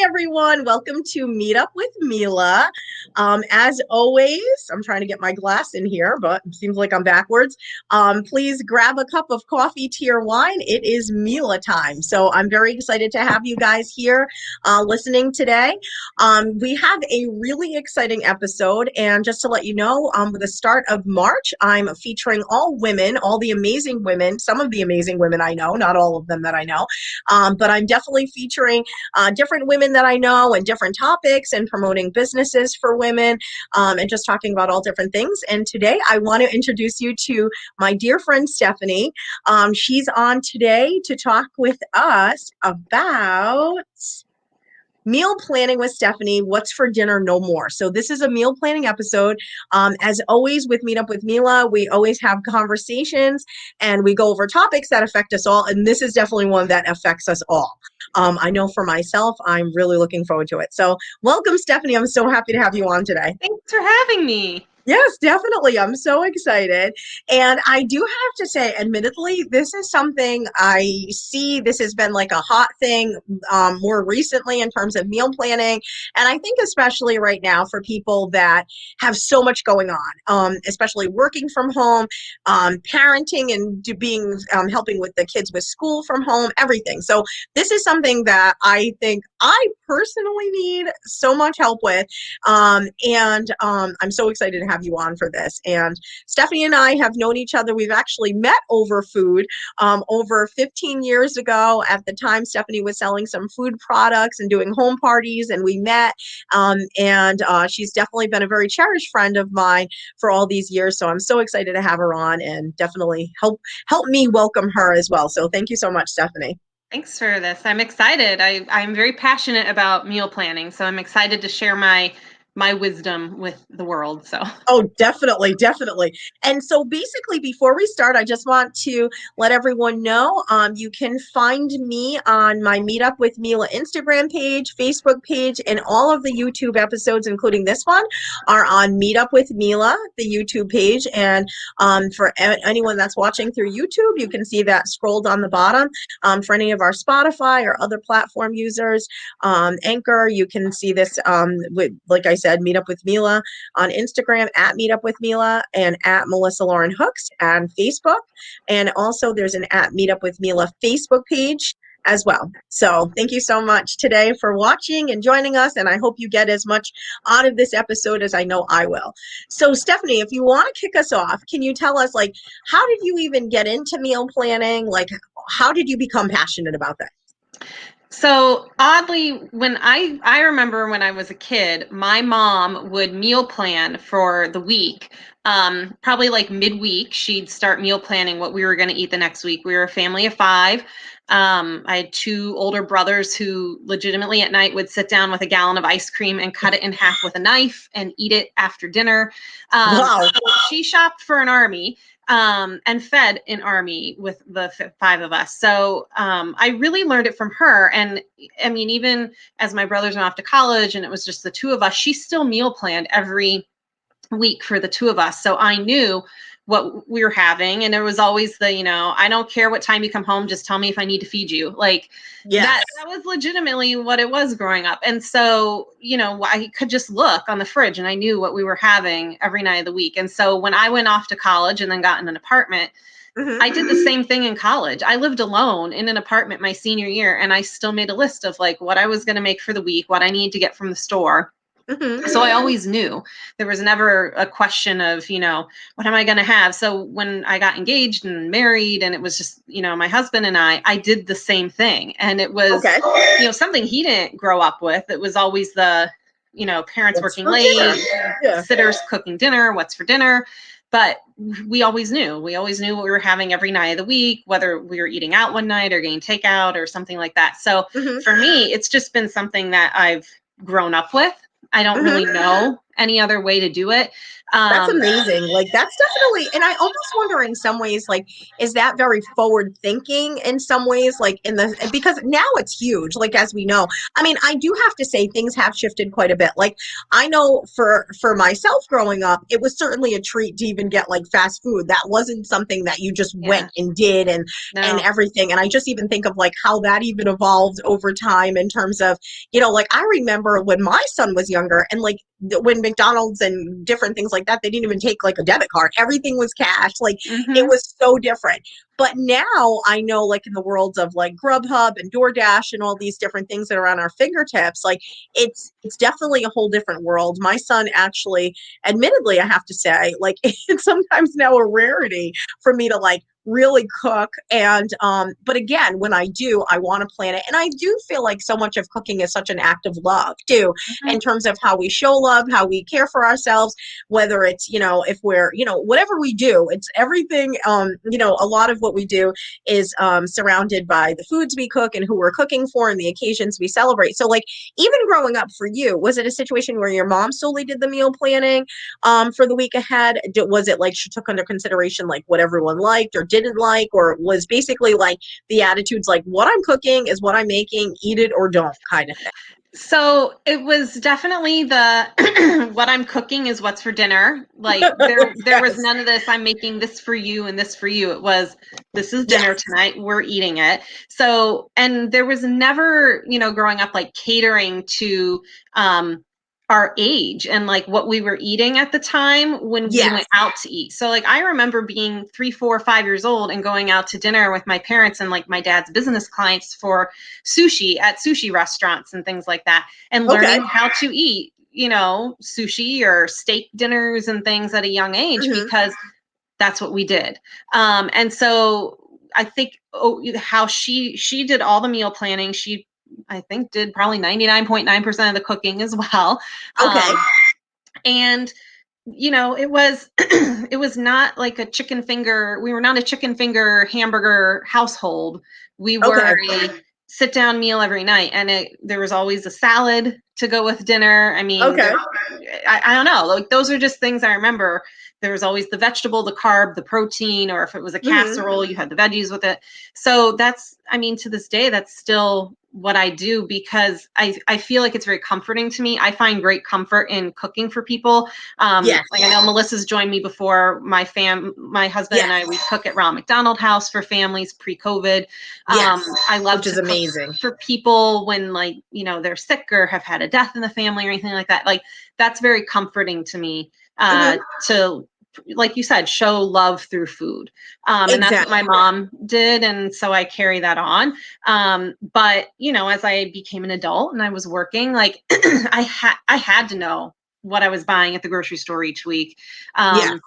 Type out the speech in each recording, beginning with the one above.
Hi, everyone. Welcome to Meetup with MeLa. As always, I'm trying to get my glass in here, but it seems like I'm backwards. Please grab a cup of coffee, tea, or wine. It is MeLa time. So I'm very excited to have you guys here listening today. We have a really exciting episode. And just to let you know, with the start of March, I'm featuring all women, all the amazing women, some of the amazing women I know, not all of them that I know, but I'm definitely featuring different women that I know and different topics and promoting businesses for women and just talking about all different things. And today I want to introduce you to my dear friend Stephany. She's on today to talk with us about meal planning with Stephany, what's for dinner, no more. So this is a meal planning episode. As always with Meetup with MeLa, we always have conversations and we go over topics that affect us all. And this is definitely one that affects us all. I know for myself, I'm really looking forward to it. So welcome, Stephany. I'm so happy to have you on today. Thanks for having me. Yes, definitely. I'm so excited. And I do have to say, admittedly, this is something I see. This has been like a hot thing more recently in terms of meal planning. And I think especially right now for people that have so much going on, especially working from home, parenting and being helping with the kids with school from home, everything. So this is something that I think I personally need so much help with. I'm so excited to have you on for this. And Stephany and I have known each other. We've actually met over food over 15 years ago. At the time, Stephany was selling some food products and doing home parties, and we met. She's definitely been a very cherished friend of mine for all these years. So I'm so excited to have her on and definitely help me welcome her as well. So thank you so much, Stephany. Thanks for this. I'm excited. I'm very passionate about meal planning, so I'm excited to share my wisdom with the world. So Oh, definitely, definitely. And so basically, before we start, I just want to let everyone know you can find me on my Meetup with MeLa Instagram page, Facebook page, and all of the YouTube episodes, including this one, are on Meetup with MeLa, the YouTube page. And for anyone that's watching through YouTube, you can see that scrolled on the bottom. For any of our Spotify or other platform users, Anchor, you can see this, like I said, Meetup with MeLa on Instagram at Meetup with MeLa and at Melissa-LaurenHooks and Facebook. And also there's an at Meetup with MeLa Facebook page as well. So thank you so much today for watching and joining us. And I hope you get as much out of this episode as I know I will. So Stephany, if you want to kick us off, can you tell us, like, how did you even get into meal planning? Like, how did you become passionate about that? So oddly, when I remember when I was a kid, my mom would meal plan for the week. Probably like midweek, she'd start meal planning what we were going to eat the next week. We were a family of 5. I had 2 older brothers who legitimately at night would sit down with a gallon of ice cream and cut it in half with a knife and eat it after dinner. Wow. So she shopped for an army. And fed an army with the 5 of us. So I really learned it from her. And I mean, even as my brothers went off to college and it was just the 2 of us, she still meal planned every week for the 2 of us. So I knew what we were having. And there was always the, I don't care what time you come home, just tell me if I need to feed you. Like Yes. that was legitimately what it was growing up. And so, I could just look on the fridge and I knew what we were having every night of the week. And so when I went off to college and then got in an apartment, I did the same thing in college. I lived alone in an apartment my senior year, and I still made a list of like what I was going to make for the week, what I need to get from the store. So I always knew. There was never a question of, what am I going to have? So when I got engaged and married and it was just, my husband and I did the same thing. And it was, Okay. something he didn't grow up with. It was always the, parents What's working for late, dinner? Yeah. sitters cooking dinner, what's for dinner. But we always knew. We always knew what we were having every night of the week, whether we were eating out one night or getting takeout or something like that. So for me, it's just been something that I've grown up with. I don't really know any other way to do it. That's amazing. Like that's definitely, and I almost wonder in some ways, like, is that very forward thinking in some ways, like in the, because now it's huge, like as we know. I mean, I do have to say things have shifted quite a bit. Like I know for myself growing up, it was certainly a treat to even get like fast food. That wasn't something that you just went Yeah, and did and no. everything. And I just even think of like how that even evolved over time in terms of, like I remember when my son was younger and like when McDonald's and different things like that, they didn't even take like a debit card. Everything was cash. Like it Hmm. was so different. But now I know, like in the worlds of like Grubhub and DoorDash and all these different things that are on our fingertips, like it's definitely a whole different world. My son actually, admittedly, I have to say, like it's sometimes now a rarity for me to like really cook but again when I do I want to plan it and I do feel like so much of cooking is such an act of love too Hmm. in terms of how we show love, how we care for ourselves, whether it's, if we're, whatever we do, it's everything. A lot of what we do is surrounded by the foods we cook and who we're cooking for and the occasions we celebrate. So, like, even growing up for you, was it a situation where your mom solely did the meal planning for the week ahead? Was it like she took under consideration like what everyone liked or didn't like, or was basically like the attitudes like what I'm cooking is what I'm making, eat it or don't kind of thing? So it was definitely the what I'm cooking is what's for dinner. Like there was Yes. none of this I'm making this for you and this for you. It was this is dinner Yes. tonight. We're eating it. So and there was never, growing up like catering to our age and like what we were eating at the time when we went Yes. out to eat. So like I remember being 3, 4, 5 years old and going out to dinner with my parents and like my dad's business clients for sushi at sushi restaurants and things like that, and Okay. learning how to eat, sushi or steak dinners and things at a young age Hmm. because that's what we did. And so I think how she did all the meal planning. She I think did probably 99.9% of the cooking as well. Okay. And it was it was not like a chicken finger. We were not a chicken finger hamburger household. We were Okay. a sit down meal every night, and there was always a salad to go with dinner. I mean, Okay. I don't know, like those are just things I remember. There was always the vegetable, the carb, the protein, or if it was a Hmm. casserole, you had the veggies with it. So that's, I mean, to this day, that's still what I do because I feel like it's very comforting to me. I find great comfort in cooking for people. Yes. Like I know Melissa's joined me before. My husband and Yes. I, we cook at Ronald McDonald House for families pre-COVID. Yes. I love Which to is cook amazing. for people when like, they're sick or have had a death in the family or anything like that. Like that's very comforting to me, Hmm. to, like you said, show love through food. And that's what Exactly. my mom did. And so I carry that on. But as I became an adult and I was working, like I had to know what I was buying at the grocery store each week. Yes.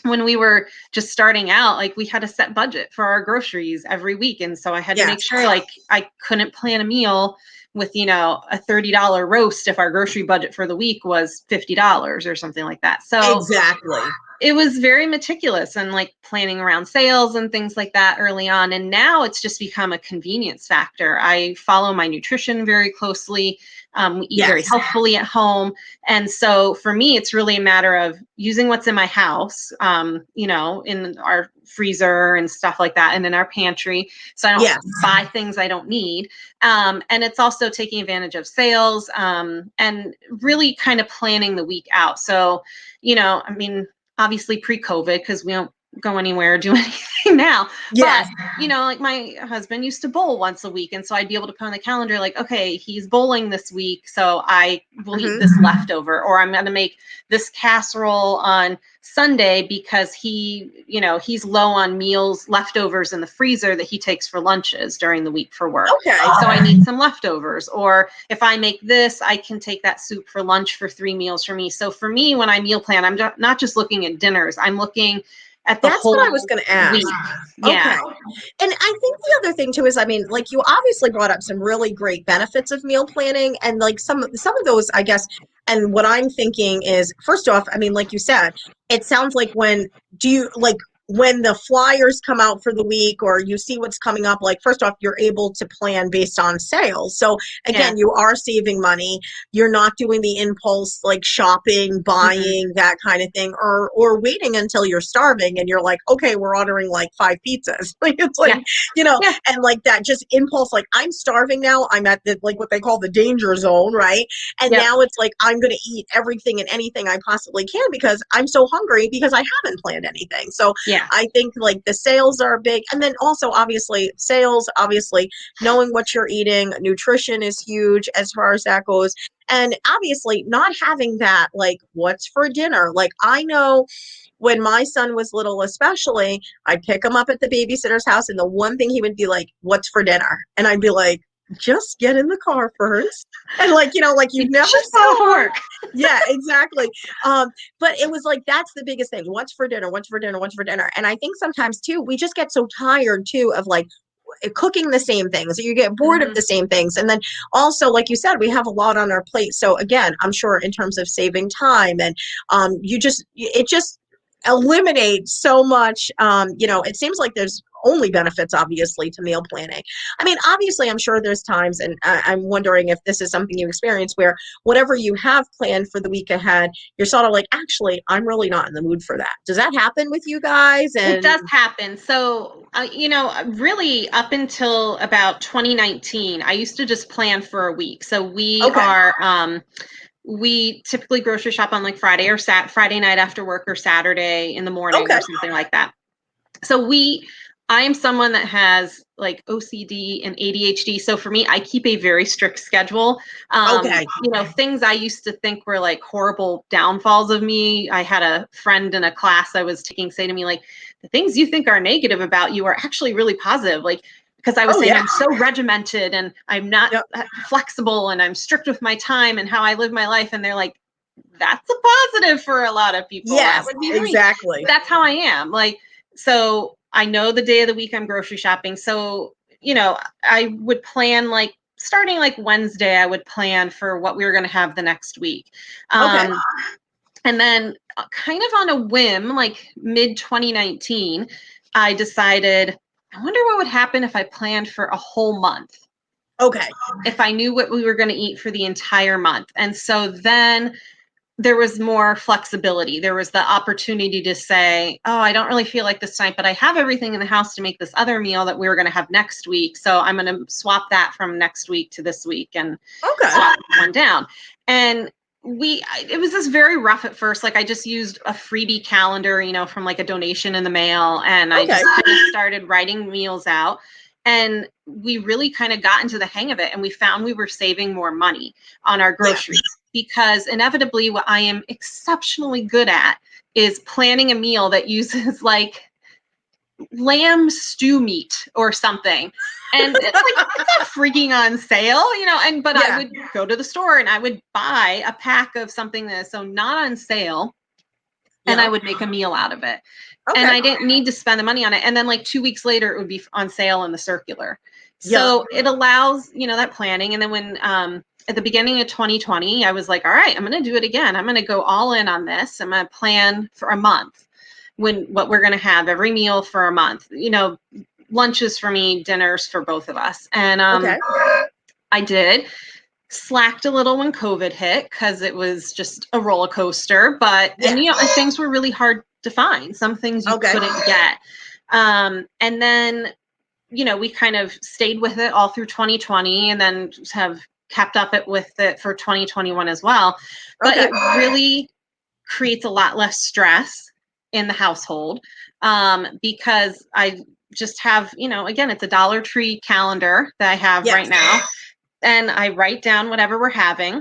When we were just starting out, like we had a set budget for our groceries every week. And so I had to make Yes. sure like I couldn't plan a meal with, a $30 roast if our grocery budget for the week was $50 or something like that. So Exactly. it was very meticulous and like planning around sales and things like that early on. And now it's just become a convenience factor. I follow my nutrition very closely. We eat very Yes. healthfully at home. And so for me, it's really a matter of using what's in my house, in our freezer and stuff like that, and in our pantry. So I don't Yes. buy things I don't need. And it's also taking advantage of sales, and really kind of planning the week out. So, I mean, obviously pre-COVID because we don't go anywhere or do anything now. But Yes. like my husband used to bowl once a week, and so I'd be able to put on the calendar like, okay, he's bowling this week, so I will eat Hmm. this leftover, or I'm going to make this casserole on Sunday because he's low on meals leftovers in the freezer that he takes for lunches during the week for work. Okay. So I need some leftovers. Or if I make this, I can take that soup for lunch for 3 meals for me. So for me, when I meal plan, I'm not just looking at dinners. I'm looking at the That's what I whole was going to week. ask. Okay. Yeah. And I think the other thing too is, I mean, like you obviously brought up some really great benefits of meal planning, and like some of those, I guess. And what I'm thinking is, first off, I mean, like you said, it sounds like when do you like when the flyers come out for the week or you see what's coming up, like first off, you're able to plan based on sales. So Yeah. again, you are saving money. You're not doing the impulse like shopping, Mm-mm. buying, that kind of thing, or waiting until you're starving and you're like, okay, we're ordering like 5 pizzas. Like it's like, Yeah. you know, Yeah. and like that just impulse, like I'm starving now. I'm at the like what they call the danger zone, right? And Yep. now it's like I'm gonna eat everything and anything I possibly can because I'm so hungry because I haven't planned anything. So Yeah. I think like the sales are big. And then also obviously sales, obviously knowing what you're eating, nutrition is huge as far as that goes. And obviously not having that like what's for dinner. Like I know when my son was little, especially, I'd pick him up at the babysitter's house, and the one thing he would be like, "What's for dinner?" And I'd be like, "Just get in the car first." And like, you know, like You you've never just got off saw. work. Yeah, exactly. But it was like that's the biggest thing. What's for dinner? What's for dinner? What's for dinner? And I think sometimes too, we just get so tired too of like cooking the same things, or you get bored of Mm-hmm. the same things. And then also, like you said, we have a lot on our plate. So again, I'm sure in terms of saving time and you just it just eliminates so much. You know, it seems like there's only benefits obviously to meal planning. I mean, obviously I'm sure there's times, and I'm wondering if this is something you experience where whatever you have planned for the week ahead, you're sort of like, actually, I'm really not in the mood for that. Does that happen with you guys? It And does happen. So, really up until about 2019, I used to just plan for a week. So okay, we typically grocery shop on like Friday or Friday night after work or Saturday in the morning okay, or something like that. So I am someone that has like OCD and ADHD. So for me, I keep a very strict schedule. okay. Things I used to think were like horrible downfalls of me. I had a friend in a class I was taking say to me, like, the things you think are negative about you are actually really positive. Like, because I was Oh saying yeah, I'm so regimented and I'm not yep, flexible and I'm strict with my time and how I live my life. And they're like, that's a positive for a lot of people. That yes, would be for me. exactly. That's how I am. Like, so I know the day of the week I'm grocery shopping. So, I would plan like starting like Wednesday, I would plan for what we were going to have the next week. Okay, And then kind of on a whim, like mid 2019, I decided, I wonder what would happen if I planned for a whole month, okay, if I knew what we were going to eat for the entire month. And so then there was more flexibility. There was the opportunity to say, oh, I don't really feel like this night, but I have everything in the house to make this other meal that we were going to have next week. So I'm going to swap that from next week to this week and okay. swap one down. And it was just very rough at first. Like I just used a freebie calendar, from like a donation in the mail. And I Okay. just kind of started writing meals out. And we really kind of got into the hang of it. And we found we were saving more money on our Yeah. groceries because inevitably what I am exceptionally good at is planning a meal that uses like lamb stew meat or something. And it's like, it's not freaking on sale, but I Yeah. would go to the store and I would buy a pack of something that's so not on sale and I Yeah. would make a meal out of it. And Okay. I didn't need to spend the money on it. And then like 2 weeks later, it would be on sale in the circular. Yeah. So it allows, that planning. And then when, at the beginning of 2020, I was like, all right, I'm going to do it again. I'm going to go all in on this. I'm going to plan for a month what we're going to have every meal for a month, lunches for me, dinners for both of us. And, Okay. I did slacked a little when COVID hit because it was just a roller coaster. And Yes. things were really hard to find. Some things you Okay. couldn't get. And then, we kind of stayed with it all through 2020 and then have kept up with it for 2021 as well. But Okay. it really creates a lot less stress in the household because I just have, again, it's a Dollar Tree calendar that I have right Yes. now and I write down whatever we're having. I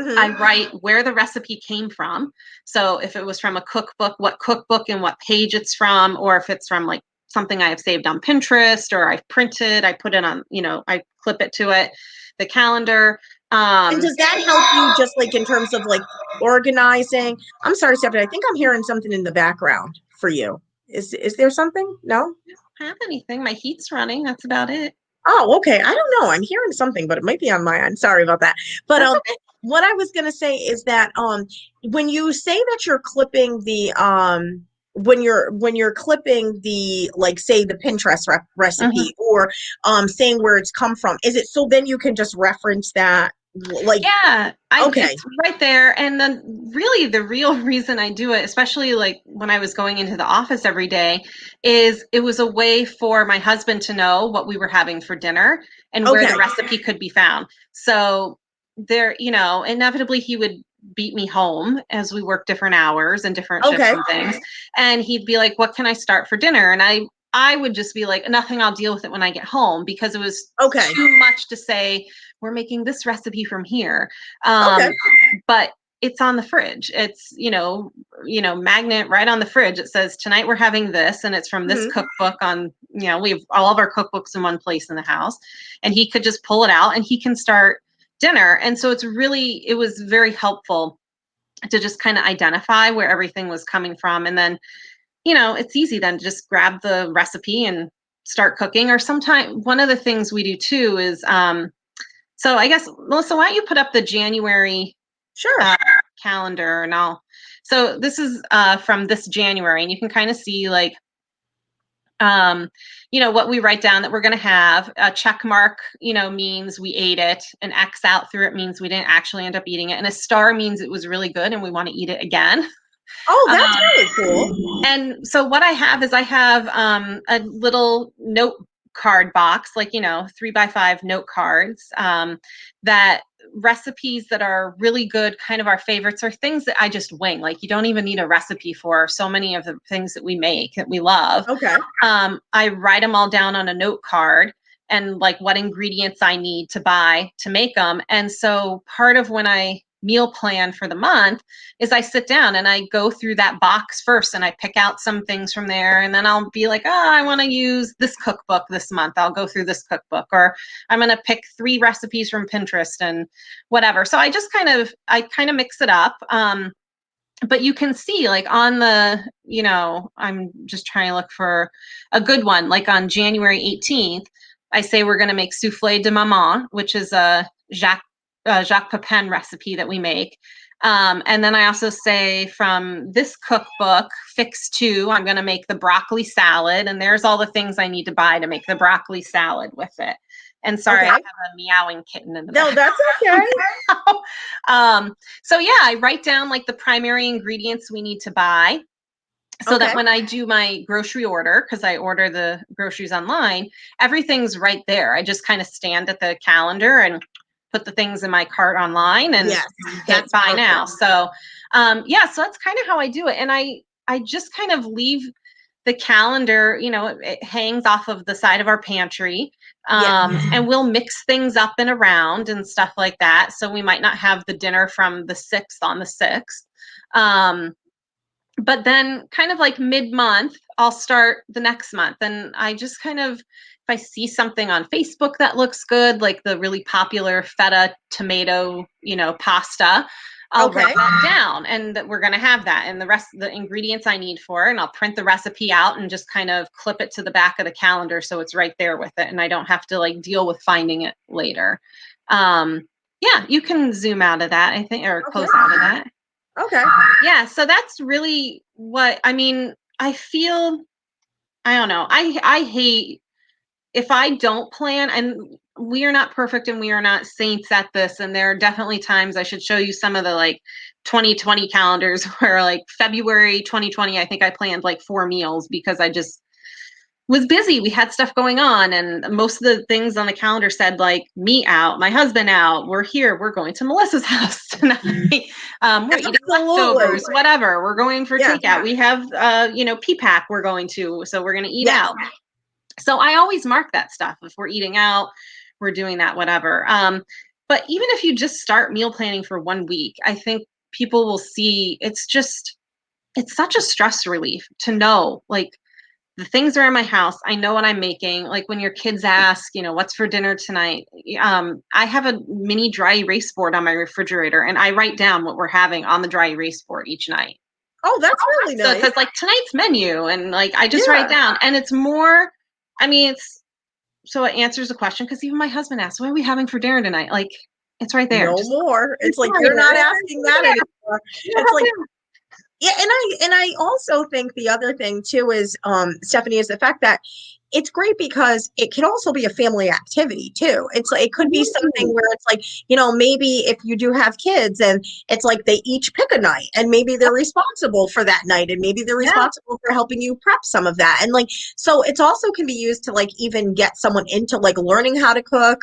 Mm-hmm. write where the recipe came from. So if it was from a cookbook, what cookbook and what page it's from, or if it's from like something I have saved on Pinterest or I've printed, I put it on, I clip it to it, the calendar. And Um, does that help you just like in terms of like organizing? I'm sorry, Stephanie. I think I'm hearing something in the background for you. Is there something? No? I don't have anything. My heat's running. That's about it. Oh, okay. I don't know. I'm hearing something, but it might be on my end. Sorry about that. But That's okay. what I was gonna say is that when you say that you're clipping the when you're clipping the, like, say the Pinterest Mhm. recipe, or saying where it's come from, is it so then you can just reference that, like, Yeah, okay, it's right there. And then really the real reason I do it, especially like when I was going into the office every day, is it was a way for my husband to know what we were having for dinner and where the okay, recipe could be found. So there, inevitably he would beat me home as we worked different hours and different shifts okay, and things. And he'd be like, "What can I start for dinner?" And I would just be like, "Nothing, I'll deal with it when I get home," because it was okay, too much to say, "We're making this recipe from here." okay, But it's on the fridge. It's, magnet right on the fridge. It says, "Tonight we're having this," and it's from this hmm, cookbook on, we have all of our cookbooks in one place in the house. And he could just pull it out and he can start dinner. And so it was very helpful to just kind of identify where everything was coming from. And then, it's easy then to just grab the recipe and start cooking. Or sometimes one of the things we do too is, so I guess, Melissa, why don't you put up the January sure, uh, calendar, and so this is from this January, and you can kind of see like, what we write down that we're going to have. A check mark, means we ate it. An X out through it means we didn't actually end up eating it. And a star means it was really good and we want to eat it again. oh, that's Um, really cool, and so what I have is I have a little note card box, like, 3x5 note cards, that recipes that are really good, kind of our favorites, are things that I just wing. Like, you don't even need a recipe for so many of the things that we make that we love. okay, I write them all down on a note card and like what ingredients I need to buy to make them. And so part of when I meal plan for the month is I sit down and I go through that box first and I pick out some things from there. And then I'll be like, oh, I want to use this cookbook this month. I'll go through this cookbook, or I'm going to pick 3 recipes from Pinterest and whatever. So I kind of mix it up. But you can see like on the, I'm just trying to look for a good one. Like on January 18th, I say we're going to make souffle de maman, which is a Jacques Pepin recipe that we make. And then I also say from this cookbook, Fix 2, I'm going to make the broccoli salad. And there's all the things I need to buy to make the broccoli salad with it. And sorry, I have okay, a meowing kitten in the no, back. that's okay, um, so yeah, I write down like the primary ingredients we need to buy so that okay, when I do my grocery order, because I order the groceries online, everything's right there. I just kind of stand at the calendar and put the things in my cart online and yes, hit that's buy now. perfect, So yeah, so that's kind of how I do it. And I just kind of leave the calendar, it hangs off of the side of our pantry. yes, And we'll mix things up and around and stuff like that. So we might not have the dinner from the 6th on the 6th. But then kind of like mid-month, I'll start the next month. And I just kind of, if I see something on Facebook that looks good, like the really popular feta tomato, pasta, I'll write okay, that down and that we're going to have that and the rest of the ingredients I need for it. And I'll print the recipe out and just kind of clip it to the back of the calendar so it's right there with it. And I don't have to like deal with finding it later. Um, yeah, you can zoom out of that, I think, or okay, close out of that. okay, Yeah, so that's really what I mean. I feel, I don't know. I hate if I don't plan, and we are not perfect and we are not saints at this, and there are definitely times I should show you some of the like 2020 calendars where like February 2020 I think I planned like 4 meals because I just was busy. We had stuff going on, and most of the things on the calendar said like me out, my husband out, we're here, we're going to Melissa's house tonight, we're eating absolutely, leftovers, whatever, we're going for yes, takeout. We have PPAC we're going to, so we're going to eat yes, out. So I always mark that stuff if we're eating out, we're doing that, whatever. But even if you just start meal planning for 1 week, I think people will see it's such a stress relief to know like the things are in my house. I know what I'm making. Like when your kids ask, what's for dinner tonight? I have a mini dry erase board on my refrigerator and I write down what we're having on the dry erase board each night. oh, that's really So it nice, says like tonight's menu and like I just write yeah, down and it's more, I mean, so it answers the question because even my husband asks, what are we having for dinner tonight? Like it's right there. no Just more, it's it's like, right you're not there. asking that anymore, You don't it's like, have to. Yeah, and I also think the other thing too is, Stephany, is the fact that it's great because it can also be a family activity too. It's like it could be something Mhm. where it's like, maybe if you do have kids and it's like they each pick a night and maybe they're responsible for that night and maybe they're Yeah. responsible for helping you prep some of that. And like, so it's also can be used to like even get someone into like learning how to cook,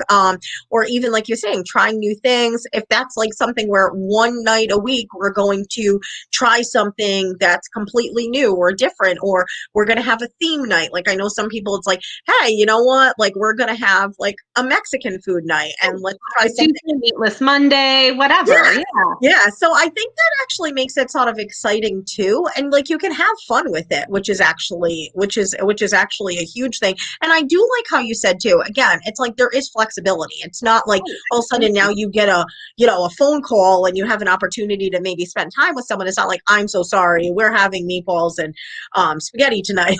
or even like you're saying, trying new things. If that's like something where one night a week we're going to try something that's completely new or different, or we're going to have a theme night. Like I know some people, it's like, hey, you know what? Like we're going to have like a Mexican food night and let's try something. Tuesday, meatless Monday, whatever. Yeah. Yeah. Yeah. So I think that actually makes it sort of exciting too. And like you can have fun with it, which is actually a huge thing. And I do like how you said too, again, it's like there is flexibility. It's not like all of a sudden now you get a phone call and you have an opportunity to maybe spend time with someone. It's not like, I'm so sorry, we're having meatballs and spaghetti tonight.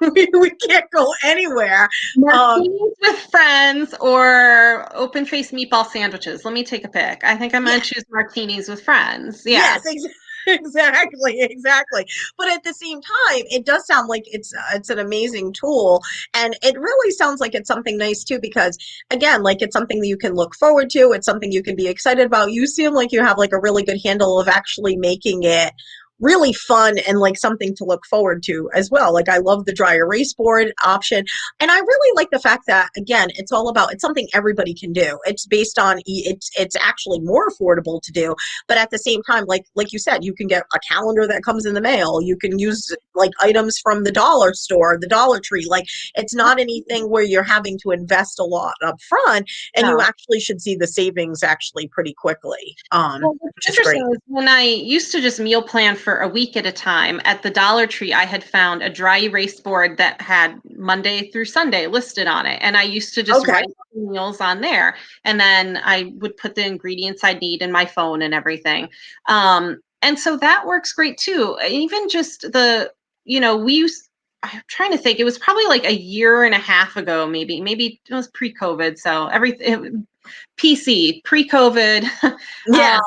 we can't go anywhere. Um, Martinis with friends or open faced meatball sandwiches. Let me take a pick. I think I'm yeah, going to choose martinis with friends. Yeah. yes, exactly, exactly. But at the same time, it does sound like it's an amazing tool, and it really sounds like it's something nice too. Because again, like it's something that you can look forward to. It's something you can be excited about. You seem like you have like a really good handle of actually making it really fun and like something to look forward to as well. Like I love the dry erase board option, and I really like the fact that again, it's something everybody can do. It's based on it's actually more affordable to do, but at the same time, like you said, you can get a calendar that comes in the mail. You can use like items from the dollar store, the Dollar Tree. Like it's not anything where you're having to invest a lot up front, and you No. actually should see the savings actually pretty quickly, Well, what's which is interesting great. is when I used to just meal plan for a week at a time at the Dollar Tree, I had found a dry erase board that had Monday through Sunday listed on it. And I used to just Okay. write meals on there. And then I would put the ingredients I need in my phone and everything. And so that works great too. Even just we used, I'm trying to think, it was probably like a year and a half ago, maybe it was pre-COVID. So everything PC, pre-COVID. um, Yes.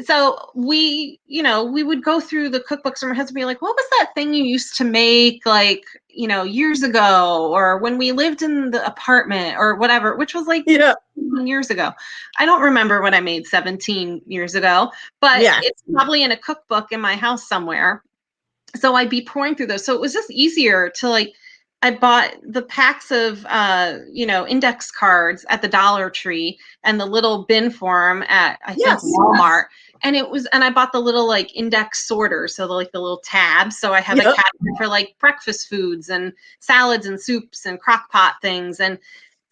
so we would go through the cookbooks and my husband would be like, what was that thing you used to make like, years ago, or when we lived in the apartment or whatever, which was like Yeah. years ago. I don't remember what I made 17 years ago, but Yes. it's probably in a cookbook in my house somewhere. So I'd be pouring through those. So it was just easier to like, I bought the packs of index cards at the Dollar Tree and the little bin form at I think Yes. Walmart. And I bought the little like index sorters, so the little tabs. So I have a Yep. cabinet for like breakfast foods and salads and soups and crock pot things. And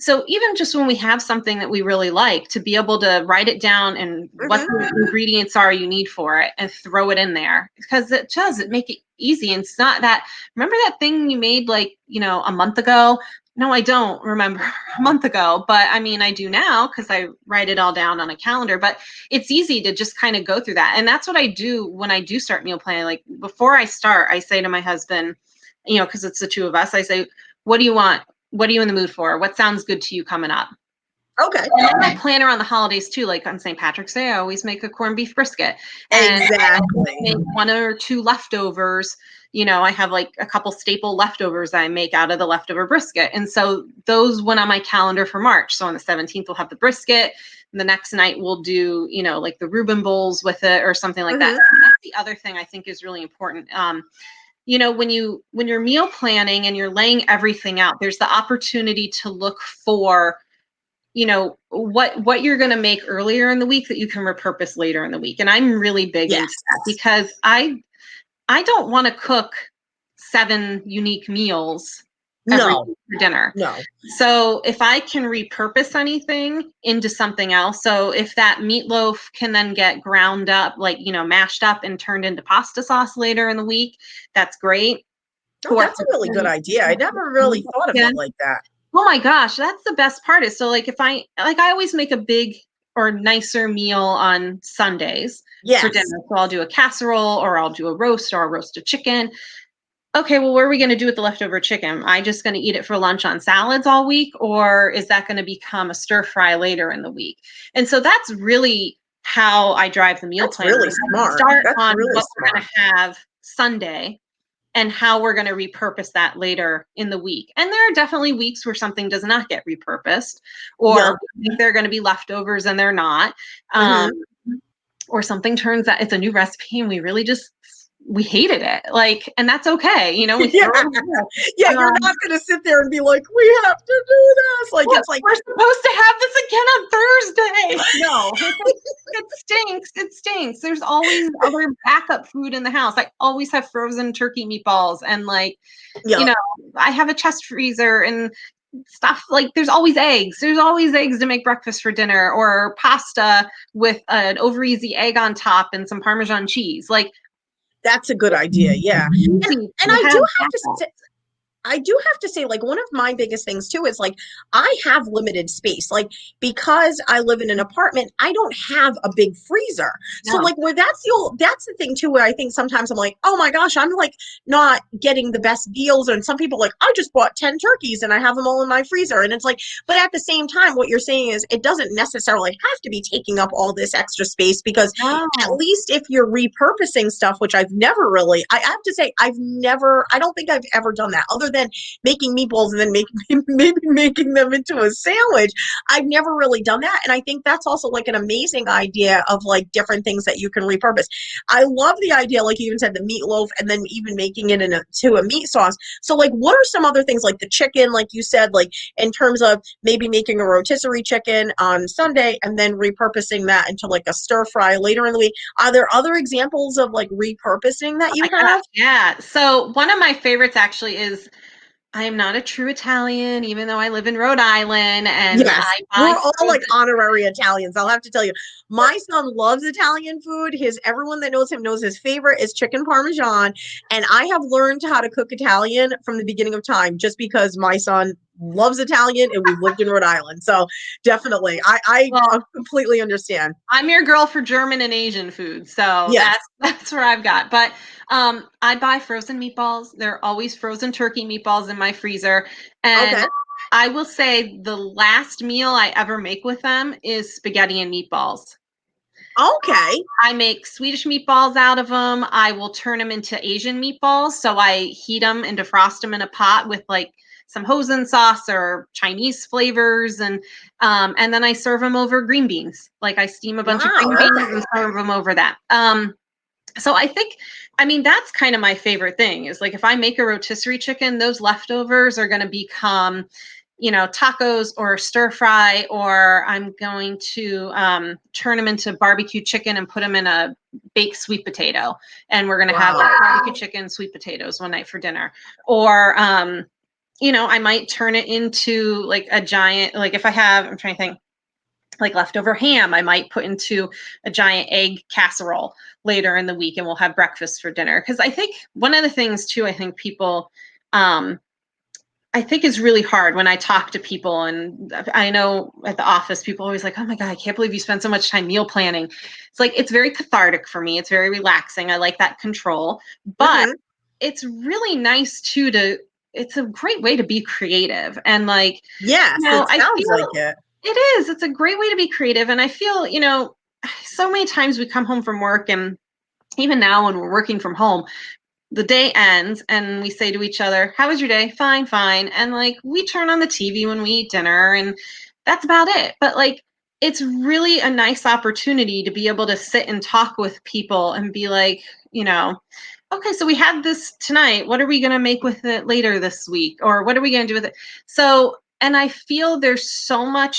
so even just when we have something that we really like, to be able to write it down and what Hmm. the ingredients are you need for it and throw it in there, because it make it easy. And it's not that, remember that thing you made like, a month ago? No, I don't remember a month ago, but I mean, I do now because I write it all down on a calendar, but it's easy to just kind of go through that. And that's what I do when I do start meal planning. Like before I start, I say to my husband, because it's the two of us, I say, what do you want? What are you in the mood for? What sounds good to you coming up? Okay. And then I plan around the holidays too. Like on St. Patrick's Day, I always make a corned beef brisket, and I Exactly. make one or two leftovers. I have like a couple staple leftovers I make out of the leftover brisket, and so those went on my calendar for March. So on the 17th, we'll have the brisket. The next night, we'll do like the Reuben bowls with it or something like that. Hmm. That's the other thing I think is really important. When you're meal planning and you're laying everything out, there's the opportunity to look for what you're going to make earlier in the week that you can repurpose later in the week. And I'm really big into Yes. that because I don't want to cook 7 unique meals every No. week for dinner. No. So if I can repurpose anything into something else, so if that meatloaf can then get ground up, like mashed up and turned into pasta sauce later in the week, that's great. Oh, Or that's a really good idea. I never really thought of it like that. oh my gosh, that's the best part is, so like if I always make a big or nicer meal on Sundays for Yes. dinner. So I'll do a casserole or I'll do a roast or I'll roast a chicken. Okay, well, what are we going to do with the leftover chicken? Am I just going to eat it for lunch on salads all week, or is that going to become a stir fry later in the week? And so that's really how I drive the meal That's plan. really smart. Start That's on really what we're smart. going to have Sunday and how we're going to repurpose that later in the week. And there are definitely weeks where something does not get repurposed, Yep. or we think they're going to be leftovers and they're not. Mhm. Or something turns out it's a new recipe and we really just we hated it, like, and that's okay, you know, we Yeah. throw it away. Yeah, you're not gonna sit there and be like, "We have to do this." Like, What, it's like we're supposed to have this again on Thursday. No, it stinks. It stinks. There's always other backup food in the house. I always have frozen turkey meatballs, and like, you Yep. know, I have a chest freezer and stuff. Like, there's always eggs. There's always eggs to make breakfast for dinner, or pasta with an over easy egg on top and some Parmesan cheese. Like, That's a good idea, yeah. And easy and to I have do have to backup. say like, one of my biggest things too is like, I have limited space. Like, because I live in an apartment, I don't have a big freezer. So No. like, where that's the thing too, where I think sometimes I'm like, oh my gosh, I'm like not getting the best deals. And some people like, I just bought 10 turkeys and I have them all in my freezer. And it's like, but at the same time, what you're saying is it doesn't necessarily have to be taking up all this extra space, because at No. least if you're repurposing stuff, which I have to say, I don't think I've ever done that other than making meatballs and then maybe making them into a sandwich. I've never really done that. And I think that's also like an amazing idea of like different things that you can repurpose. I love the idea, like you even said, the meatloaf and then even making it to a meat sauce. So like, what are some other things like the chicken, like you said, like in terms of maybe making a rotisserie chicken on Sunday and then repurposing that into like a stir fry later in the week? Are there other examples of like repurposing that Oh you my gosh, have? yeah. So one of my favorites actually is, I am not a true Italian, even though I live in Rhode Island and Yes, I buy we're all like frozen. honorary Italians. I'll have to tell you, my son loves Italian food. Everyone that knows him knows his favorite is chicken parmesan, and I have learned how to cook Italian from the beginning of time just because my son loves Italian and we've lived in Rhode Island. So definitely, I Well, completely understand. I'm your girl for German and Asian food, so Yes. that's where I've got. But I buy frozen meatballs. There are always frozen turkey meatballs in my freezer, and Okay. I will say the last meal I ever make with them is spaghetti and meatballs. Okay. I make Swedish meatballs out of them. I will turn them into Asian meatballs. So I heat them and defrost them in a pot with like some hoisin sauce or Chinese flavors, and then I serve them over green beans. Like, I steam a bunch of green Wow. beans Okay. and serve them over that. So I think, I mean, that's kind of my favorite thing is like, if I make a rotisserie chicken, those leftovers are going to become, tacos or stir fry, or I'm going to turn them into barbecue chicken and put them in a baked sweet potato. And we're going to have Wow. barbecue chicken, sweet potatoes one night for dinner. Or, I might turn it into like a giant, like if I have, I'm trying to think, like leftover ham, I might put into a giant egg casserole later in the week and we'll have breakfast for dinner. Because I think one of the things too, I think people, I think is really hard when I talk to people, and I know at the office, people are always like, oh my God, I can't believe you spend so much time meal planning. It's like, it's very cathartic for me. It's very relaxing. I like that control, but Hmm. it's really nice too it's a great way to be creative. And like, Yes, it I sounds like feel it. it is. It's a great way to be creative. And I feel, so many times we come home from work, and even now when we're working from home, the day ends and we say to each other, how was your day? Fine, fine. And like, we turn on the TV when we eat dinner, and that's about it. But like, it's really a nice opportunity to be able to sit and talk with people and be like, okay, so we had this tonight. What are we going to make with it later this week? Or what are we going to do with it? So, and I feel there's so many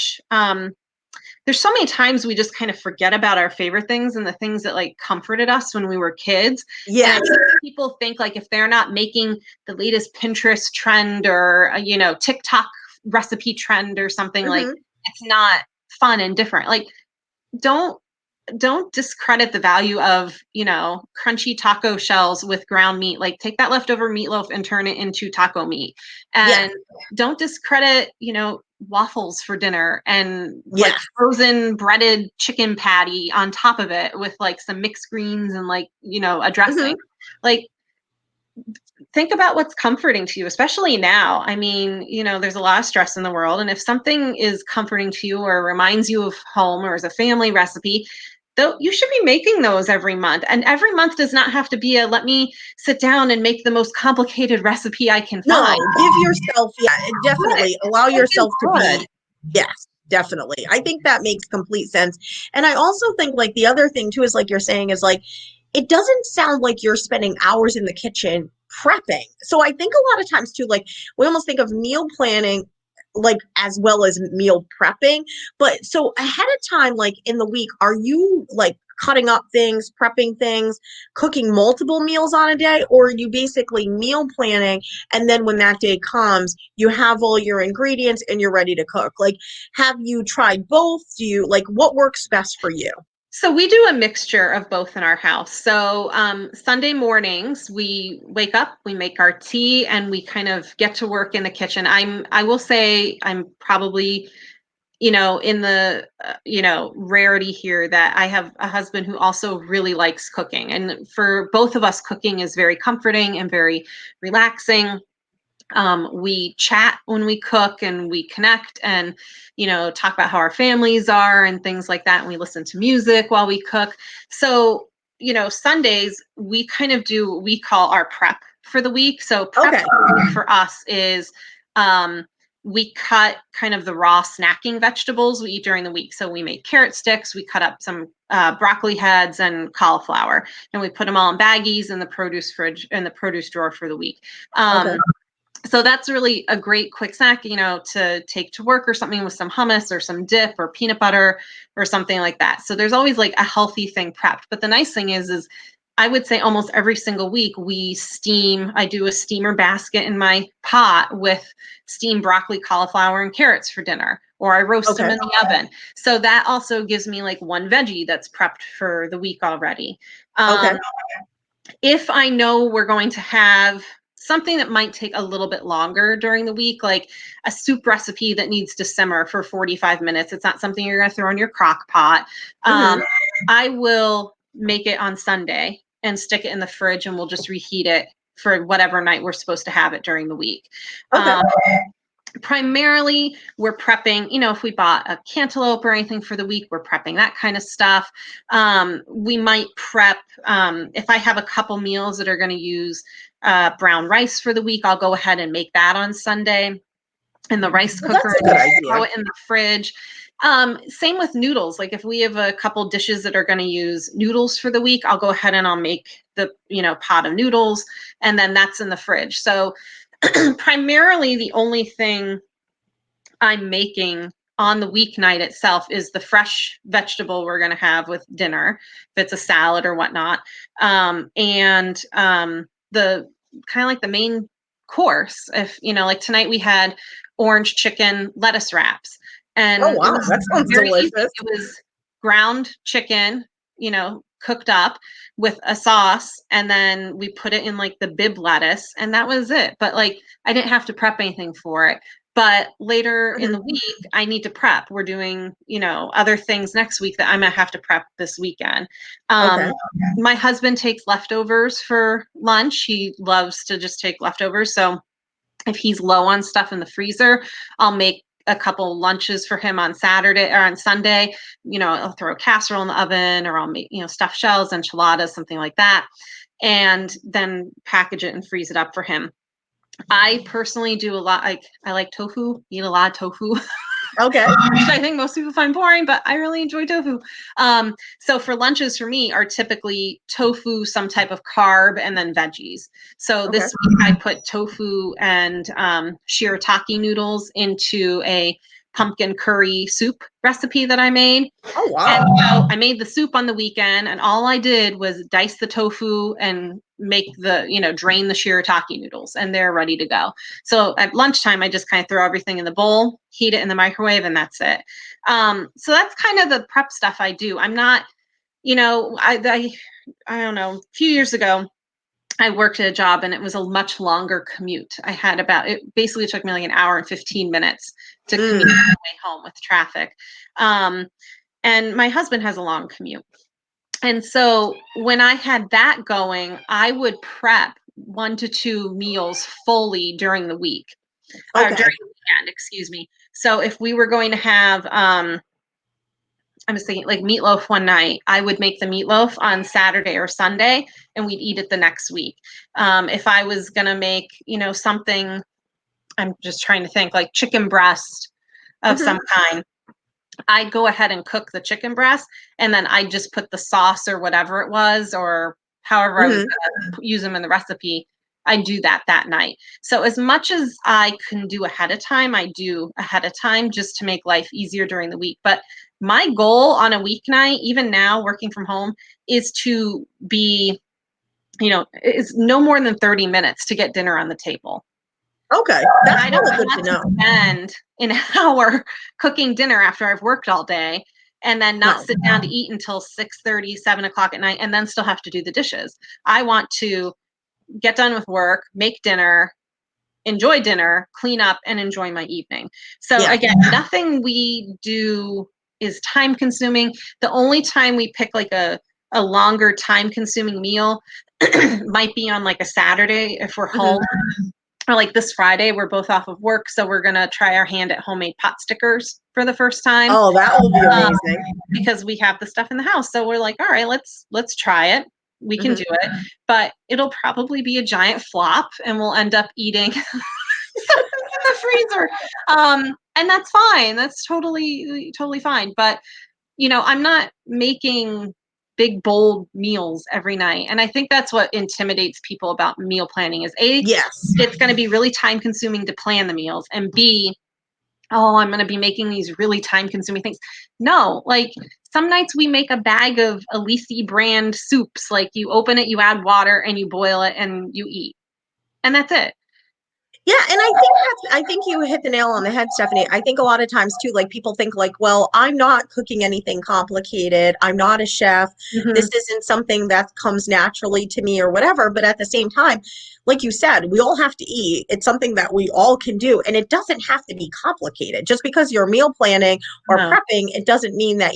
times we just kind of forget about our favorite things and the things that like comforted us when we were kids. And I Yes. think people think like, if they're not making the latest Pinterest trend or TikTok recipe trend or something, like, Hmm. it's not fun and different. Like, don't don't discredit the value of, crunchy taco shells with ground meat. Like, take that leftover meatloaf and turn it into taco meat. Yes. And don't discredit, waffles for dinner and like Yes. frozen breaded chicken patty on top of it with like some mixed greens and like, a Hmm. dressing. Like, think about what's comforting to you, especially now. I mean, there's a lot of stress in the world. And if something is comforting to you or reminds you of home or is a family recipe, Though you should be making those every month. And every month does not have to be a let me sit down and make the most complicated recipe I can find. No, give yourself, yeah, definitely allow Make it yourself to good. be, yes, definitely. I think that makes complete sense. And I also think like the other thing too is like you're saying is like it doesn't sound like you're spending hours in the kitchen prepping. So I think a lot of times too, like we almost think of meal planning like as well as meal prepping. But so ahead of time, like in the week, are you like cutting up things, prepping things, cooking multiple meals on a day, or are you basically meal planning and then when that day comes, you have all your ingredients and you're ready to cook? Like, have you tried both? Do you like what works best for you? So we do a mixture of both in our house. So Sunday mornings we wake up, we make our tea, and we kind of get to work in the kitchen. I will say I'm probably in the rarity here that I have a husband who also really likes cooking, and for both of us, cooking is very comforting and very relaxing. We chat when we cook and we connect and, talk about how our families are and things like that. And we listen to music while we cook. So, Sundays, we kind of do what we call our prep for the week. So, prep Okay. for us is we cut kind of the raw snacking vegetables we eat during the week. So, we make carrot sticks, we cut up some broccoli heads and cauliflower, and we put them all in baggies in the produce fridge in the produce drawer for the week. Okay. So that's really a great quick snack, to take to work or something with some hummus or some dip or peanut butter or something like that. So there's always like a healthy thing prepped. But the nice thing is I would say almost every single week we steam. I do a steamer basket in my pot with steamed broccoli, cauliflower, and carrots for dinner, or I roast them Okay. in the oven. So that also gives me like one veggie that's prepped for the week already. Okay. If I know we're going to have something that might take a little bit longer during the week, like a soup recipe that needs to simmer for 45 minutes, it's not something you're going to throw in your crock pot. Mm-hmm. I will make it on Sunday and stick it in the fridge, and we'll just reheat it for whatever night we're supposed to have it during the week. Okay. Primarily, we're prepping, if we bought a cantaloupe or anything for the week, we're prepping that kind of stuff. We might prep, if I have a couple meals that are going to use brown rice for the week, I'll go ahead and make that on Sunday in the rice Well, cooker that's a good and throw idea. it in the fridge. Same with noodles. Like if we have a couple dishes that are going to use noodles for the week, I'll go ahead and I'll make the, pot of noodles, and then that's in the fridge. So primarily the only thing I'm making on the weeknight itself is the fresh vegetable we're going to have with dinner, if it's a salad or whatnot. The kind of like the main course, if, like tonight we had orange chicken lettuce wraps, Oh and it wow, was that sounds very easy. delicious. It was ground chicken, cooked up with a sauce, and then we put it in like the bib lettuce, and that was it. But like I didn't have to prep anything for it. But later in Mhm. the week, I need to prep. We're doing, other things next week that I'm gonna have to prep this weekend. Okay. My husband takes leftovers for lunch. He loves to just take leftovers. So if he's low on stuff in the freezer, I'll make a couple lunches for him on Saturday or on Sunday. I'll throw a casserole in the oven, or I'll make, stuffed shells, enchiladas, something like that, and then package it and freeze it up for him. I personally do a lot. I like tofu, eat a lot of tofu, which Okay. I think most people find boring, but I really enjoy tofu. So for lunches for me are typically tofu, some type of carb, and then veggies. So Okay. this week I put tofu and shirataki noodles into a pumpkin curry soup recipe that I made. Oh And wow. so I made the soup on the weekend, and all I did was dice the tofu and make the, drain the shirataki noodles, and they're ready to go. So at lunchtime, I just kind of throw everything in the bowl, heat it in the microwave, and that's it. So that's kind of the prep stuff I do. I'm not, I don't know, a few years ago, I worked at a job and it was a much longer commute. It basically took me like an hour and 15 minutes to commute Mm. my way home with traffic. Um, and my husband has a long commute. And so when I had that going, I would prep 1 to 2 meals fully during the week, or during Okay. the weekend, excuse me. So if we were going to have, I'm just thinking like meatloaf one night. I would make the meatloaf on Saturday or Sunday and we'd eat it the next week. If I was going to make, something, I'm just trying to think like chicken breast of some kind, I'd go ahead and cook the chicken breast and then I'd just put the sauce or whatever it was or however I was going to use them in the recipe. I do that night. So as much as I can do ahead of time, I do ahead of time just to make life easier during the week. But my goal on a weeknight, even now working from home, is to be, is no more than 30 minutes to get dinner on the table. Okay, that's really good to know. Spend an hour cooking dinner after I've worked all day and then not sit down to eat until 6:30, 7 o'clock at night, and then still have to do the dishes. I want to get done with work, make dinner, enjoy dinner, clean up, and enjoy my evening. So again, nothing we do is time consuming. The only time we pick like a longer time consuming meal might be on like a Saturday if we're home. Or like this Friday, we're both off of work, so we're gonna try our hand at homemade pot stickers for the first time. Oh, that will be amazing. Because we have the stuff in the house. So we're like, all right, let's try it. We can do it. But it'll probably be a giant flop and we'll end up eating something in the freezer. And that's fine. That's totally fine. But I'm not making big bold meals every night, and I think that's what intimidates people about meal planning is it's going to be really time consuming to plan the meals, and B, I'm going to be making these really time consuming things. No, like some nights we make a bag of Elise brand soups, like you open it, you add water and you boil it and you eat, and that's it. Yeah, and I think you hit the nail on the head, Stephany. I think a lot of times too, like people think like, well, I'm not cooking anything complicated. I'm not a chef. This isn't something that comes naturally to me or whatever. But at the same time, like you said, we all have to eat. It's something that we all can do, and it doesn't have to be complicated. Just because you're meal planning or prepping, it doesn't mean that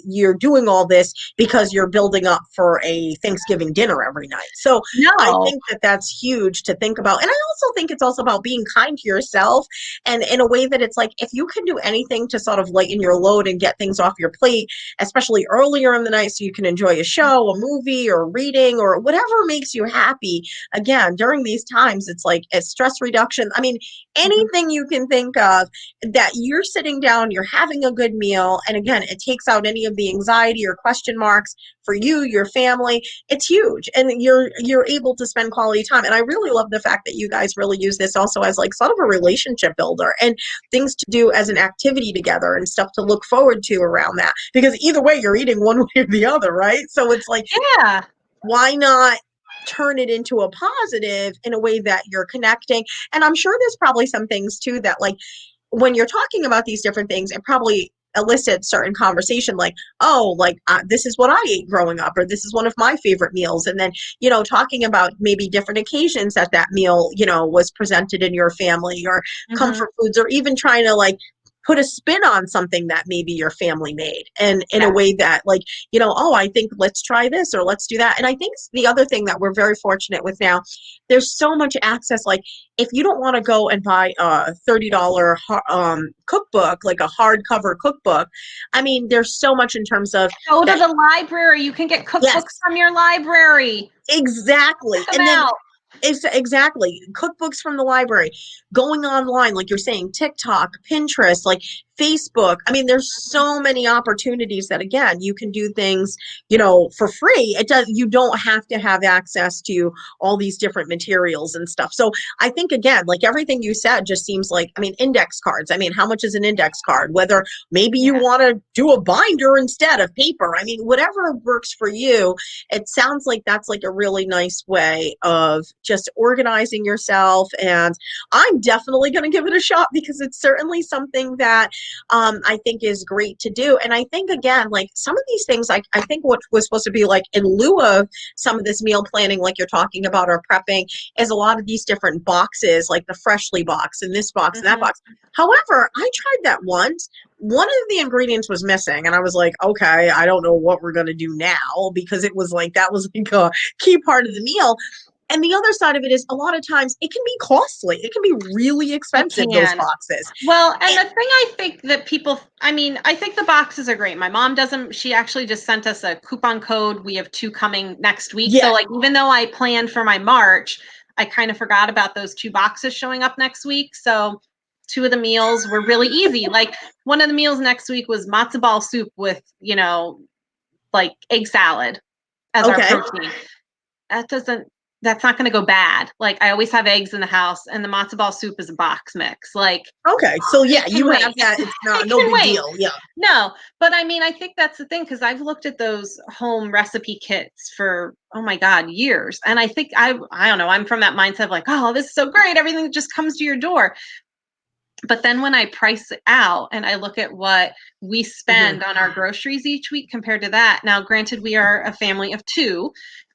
you're doing all this because you're building up for a Thanksgiving dinner every night. So I think that's huge to think about. And I also think it's also about being kind to yourself, and in a way that it's like, if you can do anything to sort of lighten your load and get things off your plate, especially earlier in the night, so you can enjoy a show, a movie, or reading, or whatever makes you happy. Again, during these times, it's like a stress reduction. I mean, anything you can think of that you're sitting down, you're having a good meal, and again, it takes out any of the anxiety or question marks for you, your family. It's huge, and you're able to spend quality time. And I really love the fact that you guys really use this also as like sort of a relationship builder and things to do as an activity together and stuff to look forward to around that, because either way you're eating one way or the other, right? So it's like, why not turn it into a positive in a way that you're connecting? And I'm sure there's probably some things too that, like, when you're talking about these different things, it probably elicits certain conversation, like, oh, like this is what I ate growing up, or this is one of my favorite meals. And then, talking about maybe different occasions that meal, was presented in your family, or comfort foods, or even trying to like put a spin on something that maybe your family made, and in a way that, like, oh, I think let's try this or let's do that. And I think the other thing that we're very fortunate with now, there's so much access. Like, if you don't want to go and buy a $30 cookbook, like a hardcover cookbook, I mean, there's so much in terms of go to the library. You can get cookbooks from your library. Exactly. And then exactly, cookbooks from the library, going online, like you're saying, TikTok, Pinterest, like Facebook. I mean, there's so many opportunities that, again, you can do things, for free. You don't have to have access to all these different materials and stuff. So I think, again, like everything you said just seems like, I mean, index cards. I mean, how much is an index card? Whether maybe you want to do a binder instead of paper. I mean, whatever works for you. It sounds like that's like a really nice way of just organizing yourself. And I'm definitely going to give it a shot, because it's certainly something that I think is great to do. And I think, again, like some of these things, I think what was supposed to be like in lieu of some of this meal planning, like you're talking about, or prepping, is a lot of these different boxes, like the Freshly box and this box and that box. However, I tried that once. One of the ingredients was missing, and I was like, okay, I don't know what we're going to do now, because it was like, that was like a key part of the meal. And the other side of it is a lot of times it can be costly. It can be really It expensive, those can. boxes. Well, and And, the thing I think that people, I mean, I think the boxes are great. My mom doesn't, she actually just sent us a coupon code. We have 2 coming next week. yeah. So, like, even though I planned for my March, I kind of forgot about those 2 boxes showing up next week. So, 2 of the meals were really easy. Like, one of the meals next week was matzo ball soup with, like egg salad as our Okay. protein. That doesn't, that's not going to go bad. Like, I always have eggs in the house, and the matzo ball soup is a box mix. Like, Okay. So yeah, it can you wait. have that. It's not It no can big wait. deal. Yeah. No, but I mean, I think that's the thing, because I've looked at those home recipe kits for, oh my God, years. And I think I don't know, I'm from that mindset of like, oh, this is so great. Everything just comes to your door. But then when I price it out and I look at what we Hmm. spend on our groceries each week compared to that, now granted, we are a family of 2.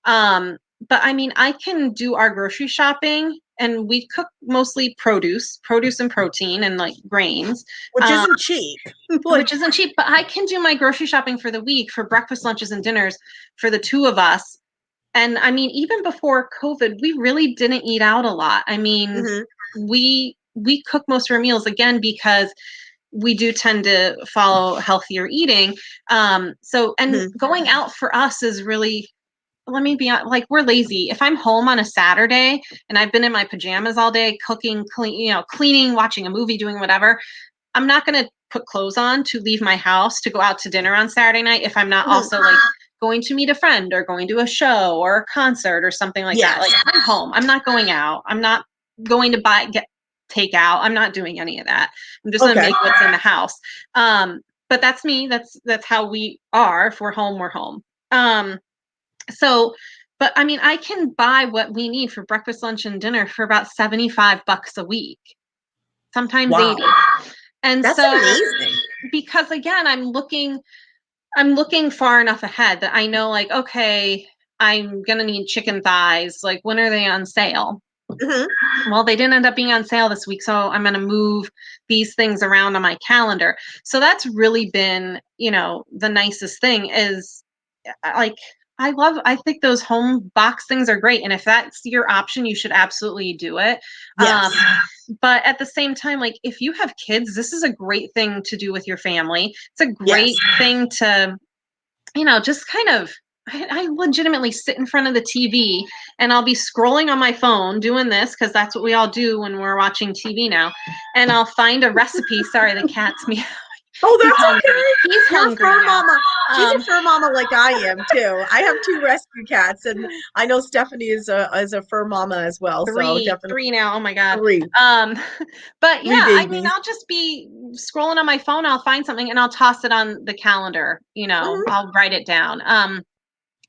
Um, but I mean, I can do our grocery shopping, and we cook mostly produce and protein and like grains. Which Um, isn't cheap. Like, which isn't cheap, but I can do my grocery shopping for the week for breakfast, lunches, and dinners for the 2 of us. And I mean, even before COVID, we really didn't eat out a lot. I mean, mhm, we cook most of our meals, again, because we do tend to follow healthier eating. So, and mhm. going out for us is really, let me be honest, like, we're lazy. If I'm home on a Saturday and I've been in my pajamas all day, cooking, cleaning, watching a movie, doing whatever, I'm not going to put clothes on to leave my house to go out to dinner on Saturday night if I'm not Mhm. also like going to meet a friend or going to a show or a concert or something like that. Like, Yes. I'm home. I'm not going out. I'm not going to get takeout. I'm not doing any of that. I'm just going to Okay. make what's in the house. But that's me. That's how we are. If we're home, we're home. Um, so, but I mean, I can buy what we need for breakfast, lunch, and dinner for about $75 a week, sometimes 80. Wow. And That's so, amazing. because again, I'm looking far enough ahead that I know, like, okay, I'm gonna need chicken thighs. Like, when are they on sale? Hmm. Well, they didn't end up being on sale this week, so I'm gonna move these things around on my calendar. So that's really been, the nicest thing is, like, I think those home box things are great. And if that's your option, you should absolutely do it. Um, Yes. but at the same time, like, if you have kids, this is a great thing to do with your family. It's a great Yes. thing to, just kind of, I legitimately sit in front of the TV and I'll be scrolling on my phone doing this, because that's what we all do when we're watching TV now. And I'll find a recipe. Sorry, the cat's me. Oh, He's that's hungry. okay. He's You're a hungry fur now. mama. She's a Um, fur mama like I am too. I have 2 rescue cats, and I know Stephany is a fur mama as well. So three definitely three now, oh my God. 3, um but 3 yeah, I mean, babies. I'll just be scrolling on my phone, I'll find something and I'll toss it on the calendar, Hmm. I'll write it down.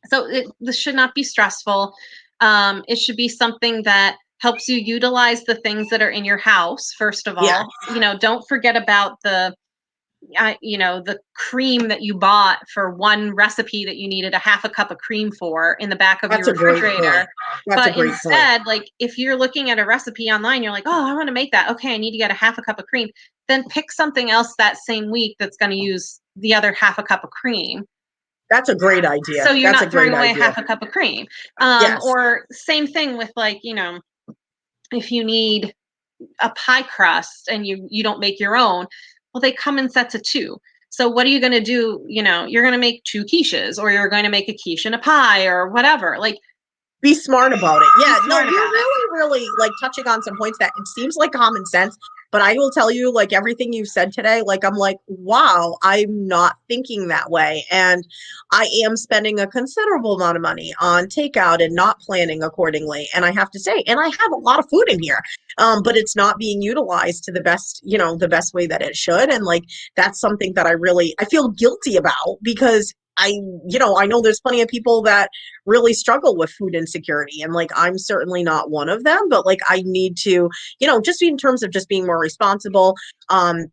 So this should not be stressful. It should be something that helps you utilize the things that are in your house, first of Yeah, all. Don't forget about the cream that you bought for one recipe that you needed a half a cup of cream for in the back of that's your a great refrigerator. point. That's a But great point. instead, like, if you're looking at a recipe online, you're like, oh, I want to make that. Okay, I need to get a half a cup of cream. Then pick something else that same week that's going to use the other half a cup of cream. That's a great idea. So you're That's a not throwing great away idea. half a cup of cream. Yes. Or same thing with, like, if you need a pie crust and you don't make your own, well, they come in sets of 2. So what are you going to do? You're going to make 2 quiches, or you're going to make a quiche and a pie or whatever. Like, Be smart about it. be Yeah, no, smart you're about it. really like touching on some points that it seems like common sense, but I will tell you, like everything you've said today, like I'm like, wow, I'm not thinking that way. And I am spending a considerable amount of money on takeout and not planning accordingly. And I have to say, and I have a lot of food in here. But it's not being utilized to the best, the best way that it should. And like that's something that I feel guilty about because I know there's plenty of people that really struggle with food insecurity, and like I'm certainly not one of them, but like I need to, just in terms of just being more responsible,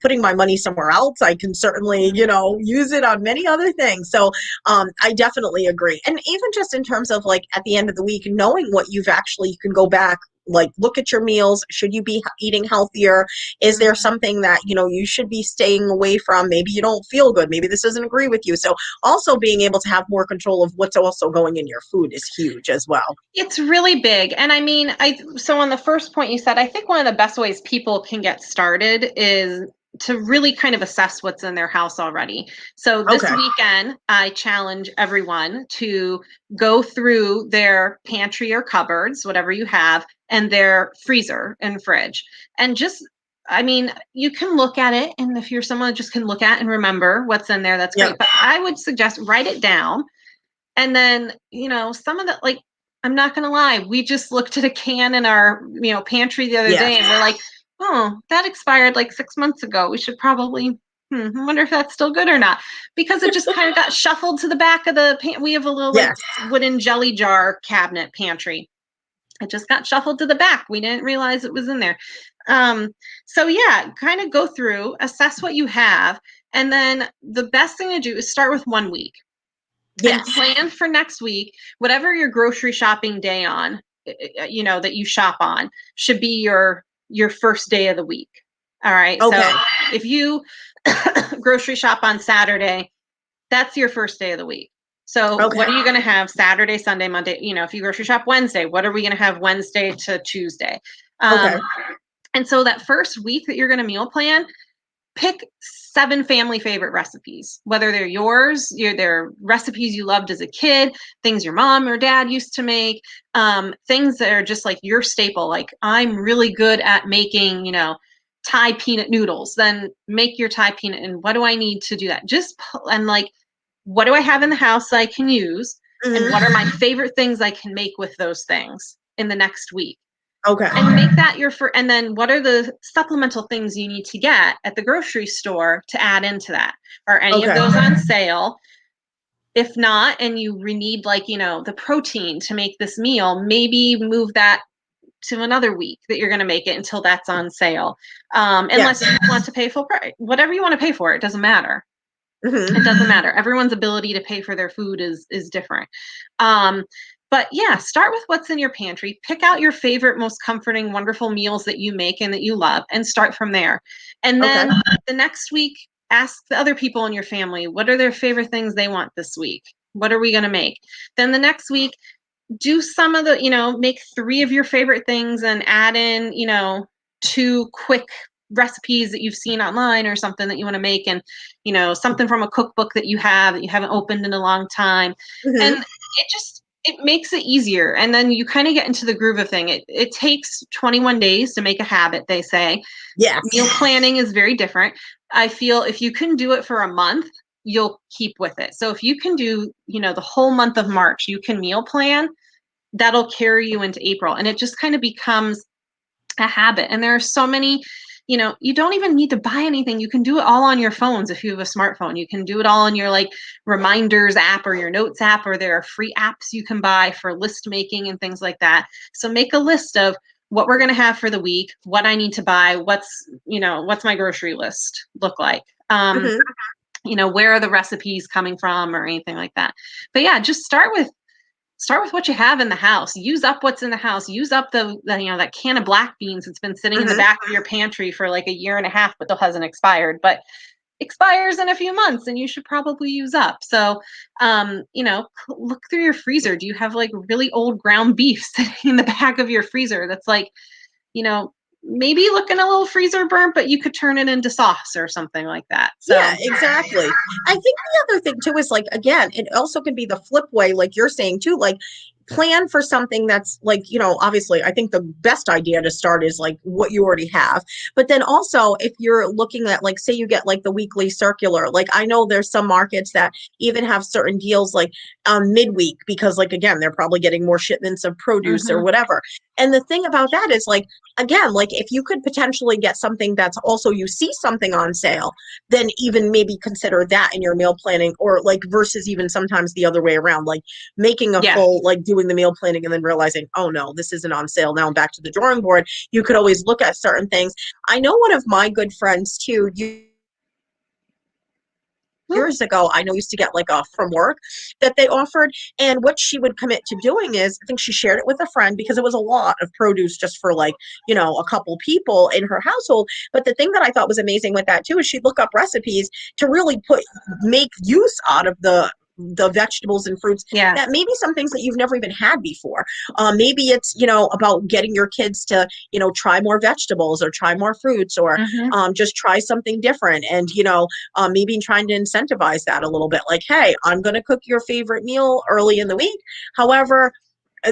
putting my money somewhere else. I can certainly, use it on many other things. So I definitely agree. And even just in terms of like at the end of the week knowing what you've actually, you can go back like look at your meals. Should you be eating healthier? Is there Mhm. something that, you should be staying away from? Maybe you don't feel good. Maybe this doesn't agree with you. So also being able to have more control of what's also going in your food is huge as well. It's really big. And I mean, so on the first point you said, I think one of the best ways people can get started is to really kind of assess what's in their house already. So this Okay. weekend, I challenge everyone to go through their pantry or cupboards, whatever you have, and their freezer and fridge. And just, I mean, you can look at it. And if you're someone that just can look at and remember what's in there, that's Yeah. great. But I would suggest write it down. And then, some of the, like, I'm not going to lie, we just looked at a can in our, pantry the other Yes. day and we're like, oh, that expired like 6 months ago. We should probably, I wonder if that's still good or not. Because it just kind of got shuffled to the back of the, we have a little like Yes. wooden jelly jar cabinet pantry. It just got shuffled to the back. We didn't realize it was in there. Um, so yeah, kind of go through, assess what you have. And then the best thing to do is start with 1 week and Yes. plan for next week. Whatever your grocery shopping day on, that you shop on, should be your first day of the week. All right, so Okay. if you grocery shop on Saturday, that's your first day of the week. So Okay. what are you going to have Saturday, Sunday, Monday? If you grocery shop Wednesday, what are we going to have Wednesday to Tuesday? Okay. And so that first week that you're going to meal plan, pick 7 family favorite recipes, whether they're yours, they're recipes you loved as a kid, things your mom or dad used to make, things that are just like your staple. Like, I'm really good at making, Thai peanut noodles. Then make your Thai peanut. And what do I need to do that? And like, what do I have in the house that I can use? And Hmm. what are my favorite things I can make with those things in the next week? Okay. And make that your first. And then what are the supplemental things you need to get at the grocery store to add into that? Are any of Okay. those on sale? If not, and you need, like, the protein to make this meal, maybe move that to another week that you're going to make it until that's on sale. Unless Yes. you want to pay full price, whatever you want to pay for, it doesn't matter. Hmm. It doesn't matter. Everyone's ability to pay for their food is different. Um, but yeah, start with what's in your pantry. Pick out your favorite, most comforting, wonderful meals that you make and that you love, and start from there. And Okay. then the next week, ask the other people in your family, what are their favorite things they want this week? What are we going to make? Then the next week, do some of the, make 3 of your favorite things and add in, 2 quick recipes that you've seen online or something that you want to make, and something from a cookbook that you have that you haven't opened in a long time. And Hmm. it makes it easier, and then you kind of get into the groove of thing. It takes 21 days to make a habit, they say. Meal Yes. planning is very different. I feel if you can do it for a month, you'll keep with it. So if you can do, the whole month of March, you can meal plan, that'll carry you into April. And it just kind of becomes a habit. And there are so many, you don't even need to buy anything. You can do it all on your phones. If you have a smartphone, you can do it all on your like reminders app or your notes app, or there are free apps you can buy for list making and things like that. So make a list of what we're going to have for the week, what I need to buy, what's my grocery list look like. Hmm. Where are the recipes coming from or anything like that. But yeah, just start with what you have in the house. Use up what's in the house. Use up the that can of black beans that's been sitting in the Hmm. back of your pantry for like a year and a half, but still hasn't expired, but expires in a few months and you should probably use up. So, look through your freezer. Do you have like really old ground beef sitting in the back of your freezer that's like, you know, maybe looking a little freezer burnt, but you could turn it into sauce or something like that. So, Yeah, exactly. I think the other thing too is like, again, it also can be the flip way, like you're saying too, like plan for something that's like, obviously I think the best idea to start is like what you already have. But then also if you're looking at like, say you get like the weekly circular, like I know there's some markets that even have certain deals like midweek, because like, again, they're probably getting more shipments of produce or mhm. whatever. And the thing about that is like, again, like if you could potentially get something that's also, you see something on sale, then even maybe consider that in your meal planning, or like versus even sometimes the other way around, like making a Yeah. full, like doing the meal planning and then realizing, oh no, this isn't on sale. Now I'm back to the drawing board. You could always look at certain things. I know one of my good friends too, you years ago, I know used to get like a from work that they offered. And what she would commit to doing is, I think she shared it with a friend because it was a lot of produce just for like, a couple people in her household. But the thing that I thought was amazing with that too is she'd look up recipes to really make use out of the vegetables and fruits Yeah. that maybe some things that you've never even had before. Maybe it's, about getting your kids to, try more vegetables or try more fruits or Hmm. just try something different. And, maybe trying to incentivize that a little bit like, hey, I'm going to cook your favorite meal early in the week. However,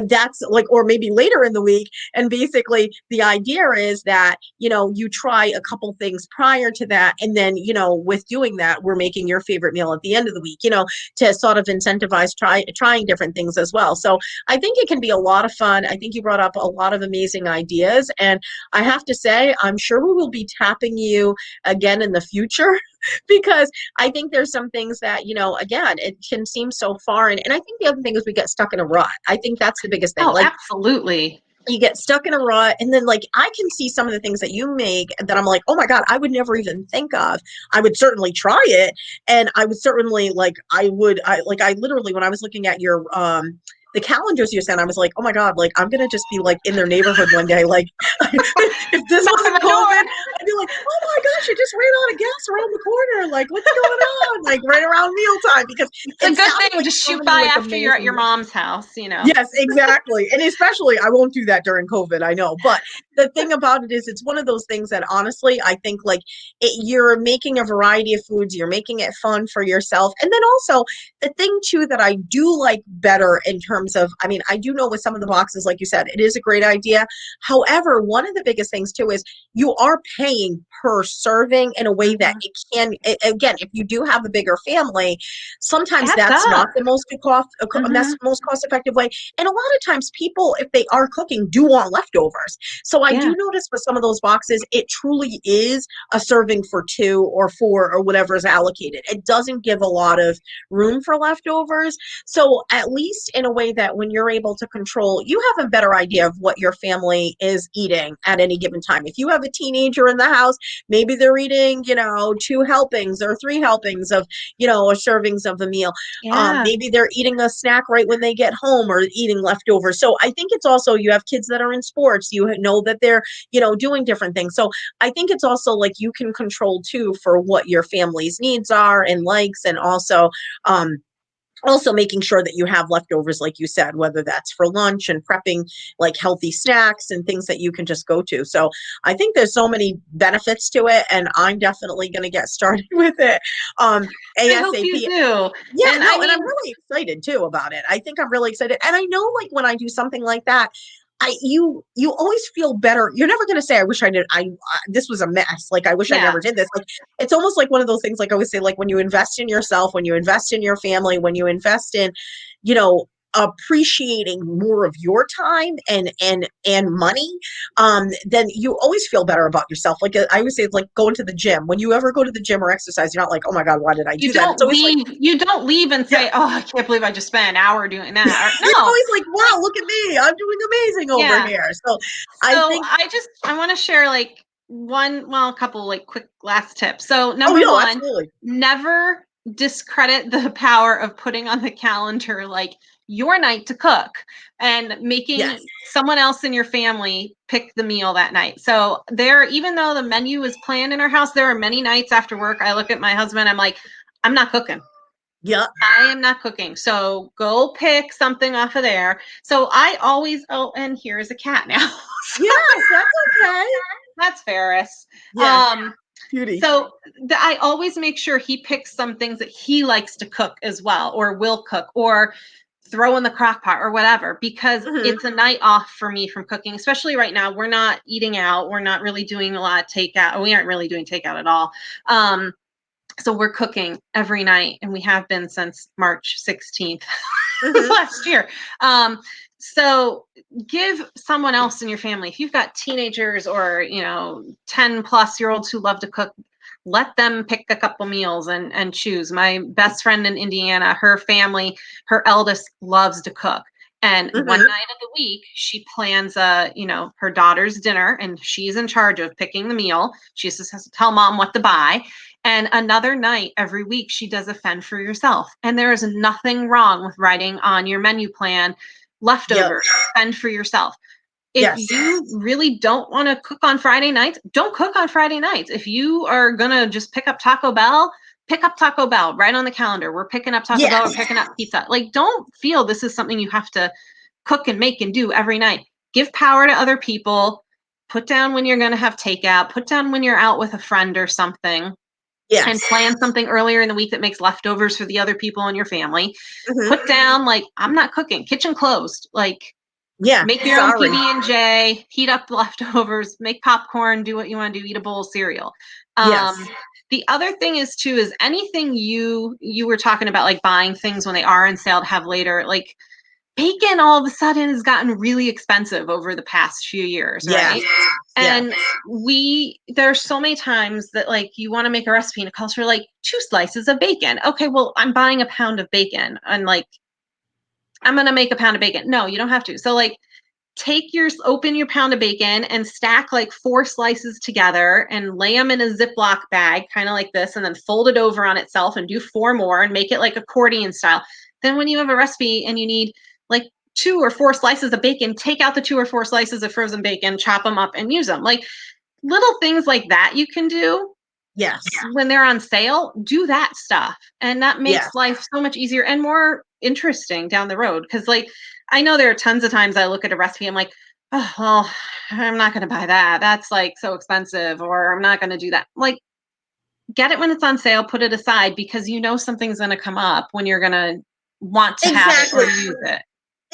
that's like, or maybe later in the week. And basically the idea is that, you try a couple things prior to that. And then, with doing that, we're making your favorite meal at the end of the week, to sort of incentivize trying different things as well. So I think it can be a lot of fun. I think you brought up a lot of amazing ideas. And I have to say, I'm sure we will be tapping you again in the future because I think there's some things that, again, it can seem so foreign. And I think the other thing is we get stuck in a rut. I think that's the biggest thing. Oh, Like absolutely. you get stuck in a rut and then like I can see some of the things that you make that I'm like, oh my God, I would never even think of. I would certainly try it. And I would certainly like I literally when I was looking at your the calendars you sent, I was like, oh my God, like I'm gonna just be like in their neighborhood one day. Like if this Knock on wasn't the door. COVID, I'd be like, oh my gosh, I just ran out of gas around the corner. Like, what's going on? Like right around mealtime because It's a it good sounded thing. like Just so shoot many by like after you're at your amazing. mom's house, you know. Yes, exactly. And especially, I won't do that during COVID, I know. But the thing about it is, it's one of those things that honestly, I think like you're making a variety of foods, you're making it fun for yourself. And then also, the thing too that I do like better in terms of, I mean, I do know with some of the boxes, like you said, it is a great idea. However, one of the biggest things too is you are paying per serving in a way that Mhm. it can, again, if you do have a bigger family, sometimes Adds that's not up. the Hmm. most cost effective way. And a lot of times people, if they are cooking, do want leftovers. So I Yeah. do notice with some of those boxes, it truly is a serving for two or four or whatever is allocated. It doesn't give a lot of room for leftovers. So at least in a way that when you're able to control, you have a better idea of what your family is eating at any given time. If you have a teenager in the house, maybe they're eating, two helpings or three helpings of, or servings of a meal. Yeah. Maybe they're eating a snack right when they get home or eating leftovers. So I think it's also you have kids that are in sports, you know that they're, doing different things. So I think it's also like you can control too for what your family's needs are and likes, and um, also making sure that you have leftovers, like you said, whether that's for lunch and prepping like healthy snacks and things that you can just go to. So I think there's so many benefits to it, and I'm definitely going to get started with it I hope you ASAP. do. Yeah, And I no, and I'm mean, really excited too about it. I think I'm really excited. And I know like when I do something like that, you always feel better. You're never going to say I wish I did this was a mess. Like I wish I yeah. never did this. Like it's almost like one of those things like I always say like when you invest in yourself, when you invest in your family, when you invest in, you know, appreciating more of your time and money, then you always feel better about yourself. Like I always say, it's like going to the gym. When you ever go to the gym or exercise, you're not like, oh my God, why did I do that? It's always like, You don't leave and yeah, say, "Oh, I can't believe I just spent an hour doing that." Or you're no. always like, Like, wow, look at me, I'm doing amazing over yeah. here. So I So think, I want to share like a couple like quick last tips. So oh number no, one, absolutely, never discredit the power of putting on the calendar like your night to cook and making yes, someone else in your family pick the meal that night. So there, even though the menu is planned in our house, there are many nights after work I look at my husband, I'm like, I'm not cooking. yeah, I am not cooking. So go pick something off of there. So I always, oh, and here's a cat now. yes, that's okay. That's Ferris. Yes, Um, beauty. so I always make sure he picks some things that he likes to cook as well, or will cook, or throw in the crock pot or whatever, because Hmm. it's a night off for me from cooking, especially right now. We're not eating out. We're not really doing a lot of takeout. We aren't really doing takeout at all. Um, so we're cooking every night, and we have been since March 16th Hmm. last year. Um, so give someone else in your family, if you've got teenagers or 10+ year olds who love to cook, let them pick a couple meals and choose. My best friend in Indiana, her family, her eldest loves to cook. And one Hmm. night of the week, she plans her daughter's dinner, and she's in charge of picking the meal. She just has to tell mom what to buy. And another night every week, she does a fend for yourself. And there is nothing wrong with writing on your menu plan leftovers, fend for yourself. If you really don't want to cook on Friday nights, don't cook on Friday nights. If you are going to just pick up Taco Bell, pick up Taco Bell right on the calendar. We're picking up Taco Bell, we're picking up pizza. Like, don't feel this is something you have to cook and make and do every night. Give power to other people. Put down when you're going to have takeout. Put down when you're out with a friend or something. And plan something earlier in the week that makes leftovers for the other people in your family. Put down, like, I'm not cooking. Kitchen closed. Like, make your own PB&J, heat up leftovers, make popcorn, do what you want to do, eat a bowl of cereal. The other thing is too, is anything you were talking about, like buying things when they are on sale to have later, like bacon all of a sudden has gotten really expensive over the past few years, right? And there's so many times that like you want to make a recipe and it calls for like 2 slices of bacon. Okay, well, I'm buying a pound of bacon and like I'm going to make a pound of bacon. No, you don't have to. So like open your pound of bacon and stack like 4 slices together and lay them in a Ziploc bag, kind of like this, and then fold it over on itself and do 4 more and make it like accordion style. Then when you have a recipe and you need like 2 or 4 slices of bacon, take out the 2 or 4 slices of frozen bacon, chop them up and use them. Like little things like that you can do. When they're on sale, do that stuff. And that makes life so much easier and more interesting down the road. Cause like, I know there are tons of times I look at a recipe, I'm like, oh, well, I'm not going to buy that. That's like so expensive, or I'm not going to do that. Like, get it when it's on sale, put it aside, because you know something's going to come up when you're going to want to have it or use it.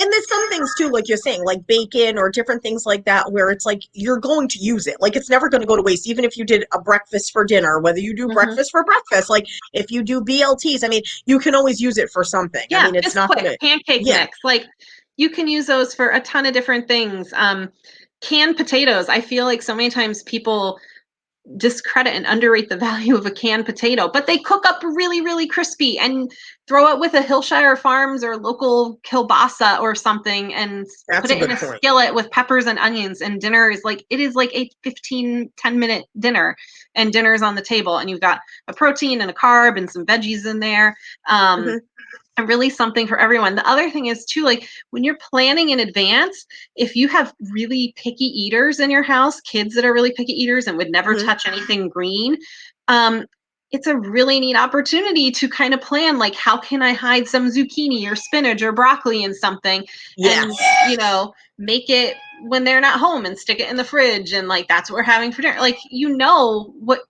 And there's some things too, like you're saying, like bacon or different things like that, where it's like you're going to use it. Like it's never going to go to waste, even if you did a breakfast for dinner, whether you do breakfast for breakfast. Like if you do BLTs, I mean, you can always use it for something. Yeah, I mean, it's not quick going to pancake mix. Like you can use those for a ton of different things. Canned potatoes. I feel like so many times people discredit and underrate the value of a canned potato, but they cook up really, really crispy, and throw it with a Hillshire Farms or local kielbasa or something and put it in a skillet with peppers and onions, and dinner is like, it is like a 10-minute dinner, and dinner's on the table and you've got a protein and a carb and some veggies in there. And really something for everyone. The other thing is too, like when you're planning in advance, if you have really picky eaters in your house, kids that are really picky eaters and would never touch anything green, it's a really neat opportunity to kind of plan, like, how can I hide some zucchini or spinach or broccoli in something, and you know, make it when they're not home and stick it in the fridge, and like that's what we're having for dinner. Like, you know, what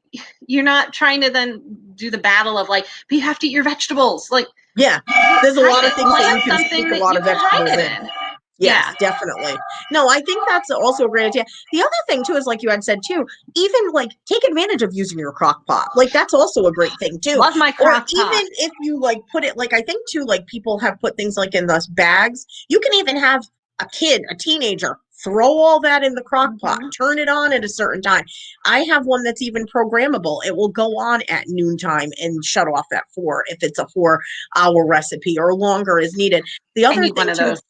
you're not trying to then do the battle of like, but you have to eat your vegetables. Like, there's a lot of things that you can something sneak a that lot you of can hide vegetables it in. in. Yes, definitely. No, I think that's also a great idea. The other thing too is, like you had said too, even like take advantage of using your crock pot. Like that's also a great thing too. Love my Or crock pot. even if you like put it, like I think too, like people have put things like in those bags. You can even have a kid, a teenager, throw all that in the crock pot, turn it on at a certain time. I have one that's even programmable. It will go on at noontime and shut off at 4 if it's a 4-hour recipe, or longer is needed. The I other need thing one of too, those.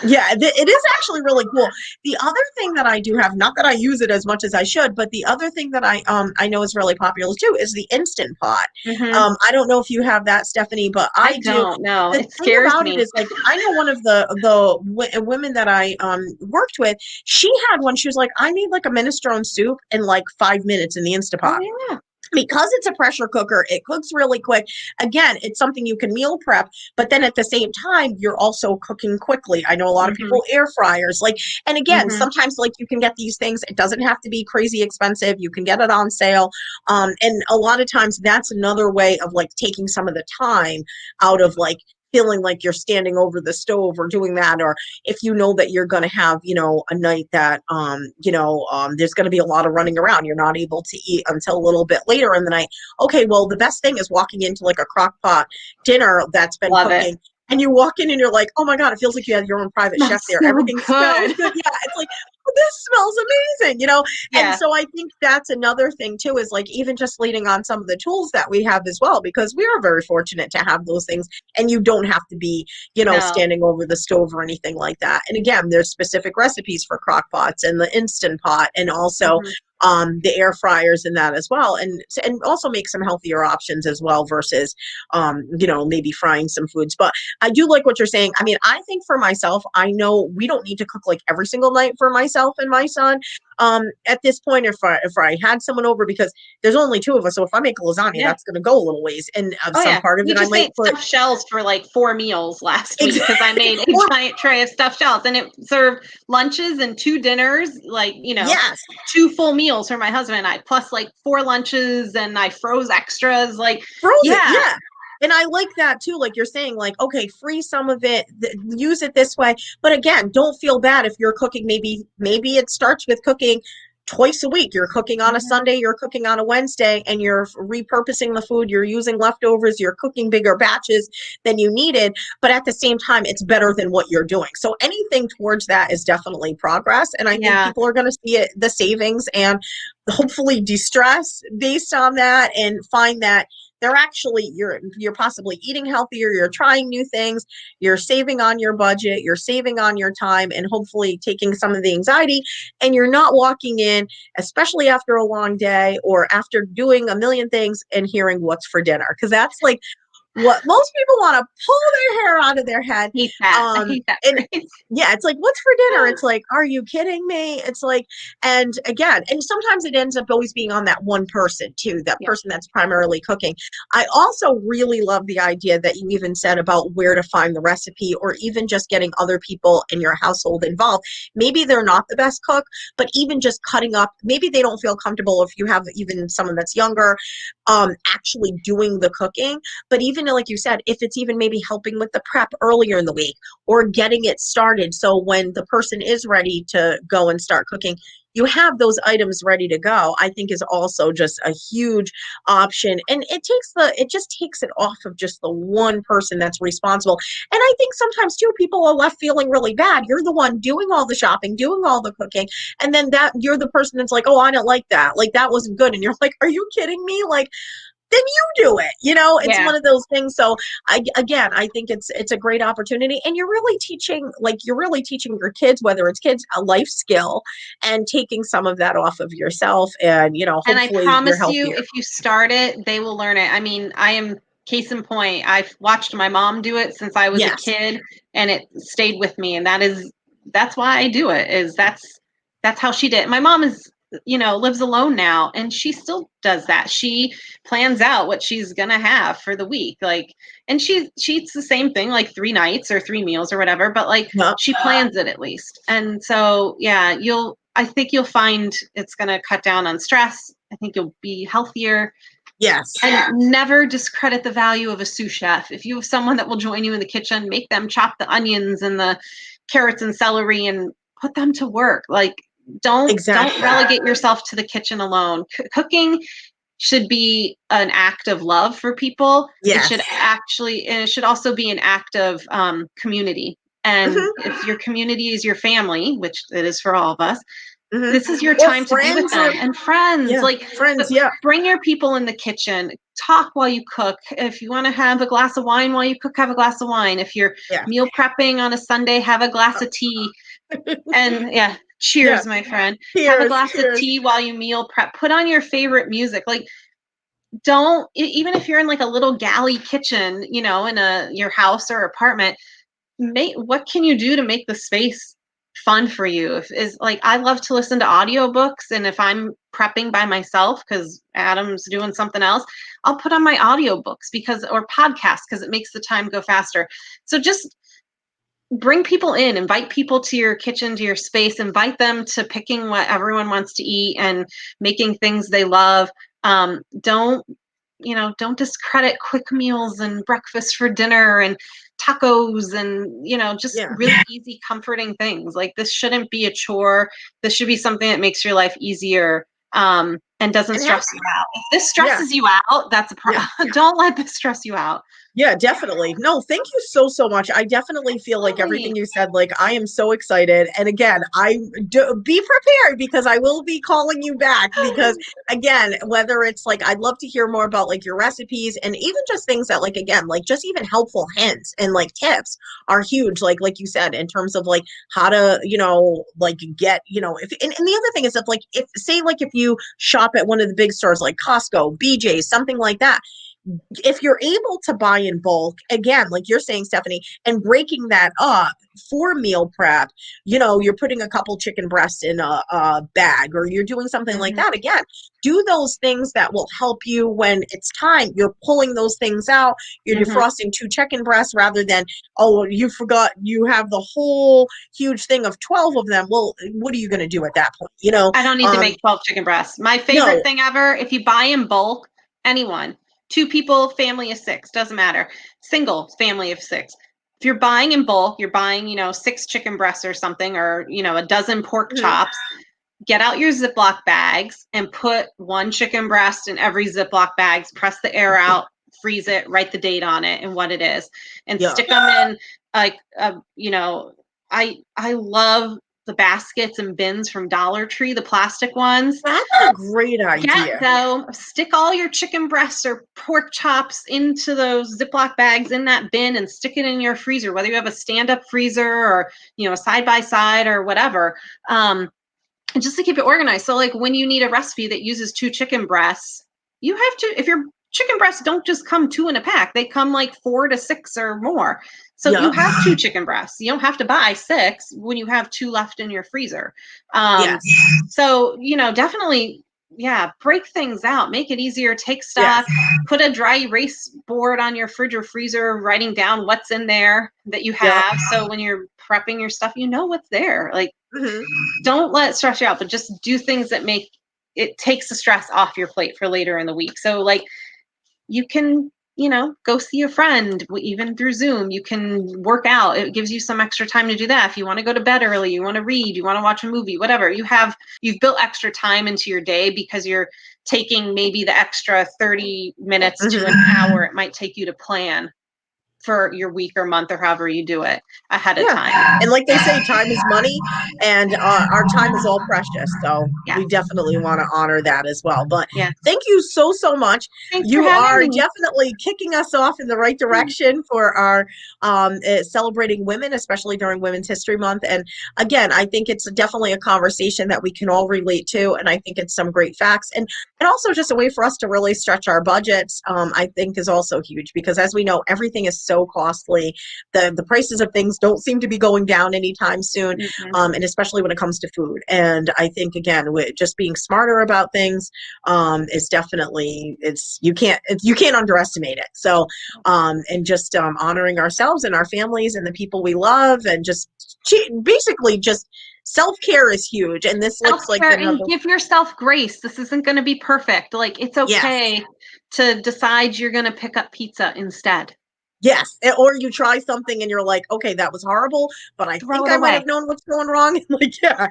it is actually really cool. The other thing that I do have, not that I use it as much as I should, but the other thing that I know is really popular too is the Instant Pot. I don't know if you have that, Stephany, but I do. Don't know. The It thing scares about it me. is, like, I know one of the women that I worked with. She had one. She was like, I need like a minestrone soup in like 5 minutes in the Instant Oh Pot. yeah. Because it's a pressure cooker, it cooks really quick. Again, it's something you can meal prep, but then at the same time, you're also cooking quickly. I know a lot of people air fryers, like, and again, sometimes like you can get these things. It doesn't have to be crazy expensive. You can get it on sale, and a lot of times that's another way of like taking some of the time out of like feeling like you're standing over the stove or doing that. Or if you know that you're going to have, you know, a night that there's going to be a lot of running around, you're not able to eat until a little bit later in the night. Okay, well, the best thing is walking into like a crock pot dinner that's been cooking, and you walk in and you're like, oh my god, it feels like you have your own private chef there. So Everything smells good. Yeah, it's like, oh, this smells amazing, you know. And so I think that's another thing too, is like even just leaning on some of the tools that we have as well, because we are very fortunate to have those things, and you don't have to be, you know, standing over the stove or anything like that. And again, there's specific recipes for crock pots and the Instant Pot, and also the air fryers and that as well, and also make some healthier options as well versus maybe frying some foods. But I do like what you're saying. I mean, I think for myself, I know we don't need to cook like every single night for myself and my son. At this point, if I had someone over, because there's only two of us, so if I make lasagna, Yeah. that's going to go a little ways, and Oh some yeah, part of we it I just might ate put. stuffed shells for like 4 meals last week because I made a Or giant tray of stuffed shells, and it served lunches and 2 dinners, like yes, 2 full meals for my husband and I, plus like 4 lunches, and I froze extras. Like, frozen, yeah, yeah. And I like that too. Like you're saying, like, okay, freeze some of it, use it this way. But again, don't feel bad if you're cooking. Maybe it starts with cooking twice a week. You're cooking on a Mhm. Sunday, you're cooking on a Wednesday, and you're repurposing the food. You're using leftovers. You're cooking bigger batches than you needed. But at the same time, it's better than what you're doing. So anything towards that is definitely progress. And I think Yeah. people are going to see the savings and hopefully de-stress based on that, and find that they're actually you're possibly eating healthier, you're trying new things, you're saving on your budget, you're saving on your time, and hopefully taking some of the anxiety, and you're not walking in, especially after a long day or after doing a million things, and hearing what's for dinner, because that's like what most people want to pull their hair out of their head. Hate that. I hate that And phrase. yeah, it's like, what's for dinner? It's like, are you kidding me? It's like, and again, and sometimes it ends up always being on that one person too, that Yeah. person that's primarily cooking. I also really love the idea that you even said about where to find the recipe, or even just getting other people in your household involved. Maybe they're not the best cook, but even just cutting up, maybe they don't feel comfortable if you have even someone that's younger, actually doing the cooking. But even like you said, if it's even maybe helping with the prep earlier in the week, or getting it started, so when the person is ready to go and start cooking, you have those items ready to go, I think is also just a huge option. And it just takes it off of just the one person that's responsible. And I think sometimes too, people are left feeling really bad. You're the one doing all the shopping, doing all the cooking, and then that you're the person that's like, oh, I don't like that, like that wasn't good, and you're like, are you kidding me? Like, then you do it. It's Yeah. one of those things. So I think it's a great opportunity, and you're really teaching your kids, whether it's kids, a life skill, and taking some of that off of yourself, and And I hopefully you're promise you, healthier. if you start it, they will learn it. I mean, I am case in point. I've watched my mom do it since I was a Yes. kid, and it stayed with me. And that's why I do it. That's how she did it. My mom lives alone now, and she still does that. She plans out what she's gonna have for the week, like, and she eats the same thing like 3 nights or 3 meals or whatever, but like Yep. she plans it at least. And so yeah, I think you'll find it's going to cut down on stress. I think you'll be healthier, Yes. and never discredit the value of a sous chef. If you have someone that will join you in the kitchen, make them chop the onions and the carrots and celery and put them to work. Like, don't Exactly. relegate yourself to the kitchen alone. Cooking should be an act of love for people. Yes. And it should also be an act of community. And Hmm. if your community is your family, which it is for all of us, Hmm. this is your Or time to be with friends, them, or and friends. yeah, Like, friends. Yeah. bring your people in the kitchen, talk while you cook. If you want to have a glass of wine while you cook, have a glass of wine. If you're Yeah. meal prepping on a Sunday, have a glass of tea. And yeah, Yeah. cheers, my friend. Have a Cheers. glass of Cheers. tea while you meal prep. Put on your favorite music. Like, don't even if you're in like a little galley kitchen, in your house or apartment, make what can you do to make the space fun for you? If is like, I love to listen to audiobooks, and if I'm prepping by myself because Adam's doing something else, I'll put on my audiobooks or podcasts, because it makes the time go faster. So just bring people in, invite people to your kitchen, to your space, invite them to picking what everyone wants to eat and making things they love. Don't discredit quick meals and breakfast for dinner and tacos and just Yeah. really easy, comforting things. Like, this shouldn't be a chore. This should be something that makes your life easier. and doesn't And stress you out. If this yeah, stresses you out, that's a yeah. problem. Don't let this stress you out. Yeah, definitely. No, thank you so, so much. I definitely feel like everything Absolutely. you said, like I am so excited. And again, be prepared because I will be calling you back because again, whether it's like, I'd love to hear more about like your recipes and even just things that like, again, like just even helpful hints and like tips are huge. Like you said, in terms of like how to, like get, if, and the other thing is that like, if say, like if you shop at one of the big stores like Costco, BJ's, something like that, if you're able to buy in bulk, again, like you're saying, Stephany, and breaking that up for meal prep, you're putting a couple chicken breasts in a bag, or you're doing something like that. Again, do those things that will help you when it's time. You're pulling those things out. You're defrosting 2 chicken breasts rather than, oh, you forgot you have the whole huge thing of 12 of them. Well, what are you going to do at that point? I don't need to make 12 chicken breasts. My favorite No. thing ever, if you buy in bulk, anyone, 2 people, family of 6, doesn't matter. Single, family of 6. If you're buying in bulk, you're buying, 6 chicken breasts or something, or, a dozen pork chops, get out your Ziploc bags and put 1 chicken breast in every Ziploc bags, press the air out, freeze it, write the date on it and what it is, and Yeah. stick them in like, I love the baskets and bins from Dollar Tree, the plastic ones. That's a great Get idea. them, stick all your chicken breasts or pork chops into those Ziploc bags in that bin and stick it in your freezer, whether you have a stand-up freezer or, side by side or whatever. And just to keep it organized. So like when you need a recipe that uses 2 chicken breasts, you have to, if your chicken breasts don't just come 2 in a pack, they come like 4 to 6 or more. So you Yeah. have 2 chicken breasts. You don't have to buy 6 when you have 2 left in your freezer. Yes. So, definitely, yeah, break things out, make it easier, take stock, put a dry erase board on your fridge or freezer, writing down what's in there that you have. Yep. So when you're prepping your stuff, you know what's there. Like, Mm-hmm. don't let it stress you out, but just do things that make it takes the stress off your plate for later in the week. So like you can, go see a friend even through Zoom. You can work out. It gives you some extra time to do that. If you want to go to bed early, you want to read, you want to watch a movie, whatever. You've built extra time into your day because you're taking maybe the extra 30 minutes to an hour it might take you to plan for your week or month or however you do it ahead of Yeah. time. And like they say, time is money, and our time is all precious. So Yeah. we definitely want to honor that as well. But Yeah. thank you so, so much. Thanks for You having are me. definitely kicking us off in the right direction for our celebrating women, especially during Women's History Month. And again, I think it's definitely a conversation that we can all relate to. And I think it's some great facts. And also just a way for us to really stretch our budgets, I think is also huge because as we know, everything is so costly. The prices of things don't seem to be going down anytime soon, and especially when it comes to food. And I think again, with just being smarter about things is definitely you can't underestimate it. So and just honoring ourselves and our families and the people we love, and just basically just self-care is huge. And this looks like Self-care and another. give yourself grace. This isn't going to be perfect. Like it's Yes. okay to decide you're going to pick up pizza instead. Yes, or you try something and you're like, okay, that was horrible, but I Throw think it I might away. have known what's going wrong. Like, yeah,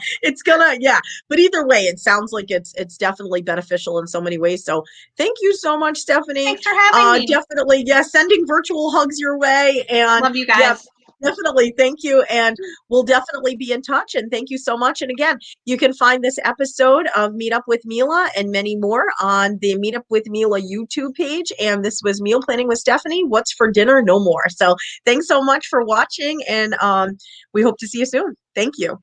yeah. But either way, it sounds like it's definitely beneficial in so many ways. So thank you so much, Stephany. Thanks for having me. Definitely, yeah, sending virtual hugs your way. And Love you yeah, guys. definitely. Thank you. And we'll definitely be in touch. And thank you so much. And again, you can find this episode of Meetup with MeLa and many more on the Meetup with MeLa YouTube page. And this was Meal Planning with Stephany. What's for dinner? No more. So thanks so much for watching. And we hope to see you soon. Thank you.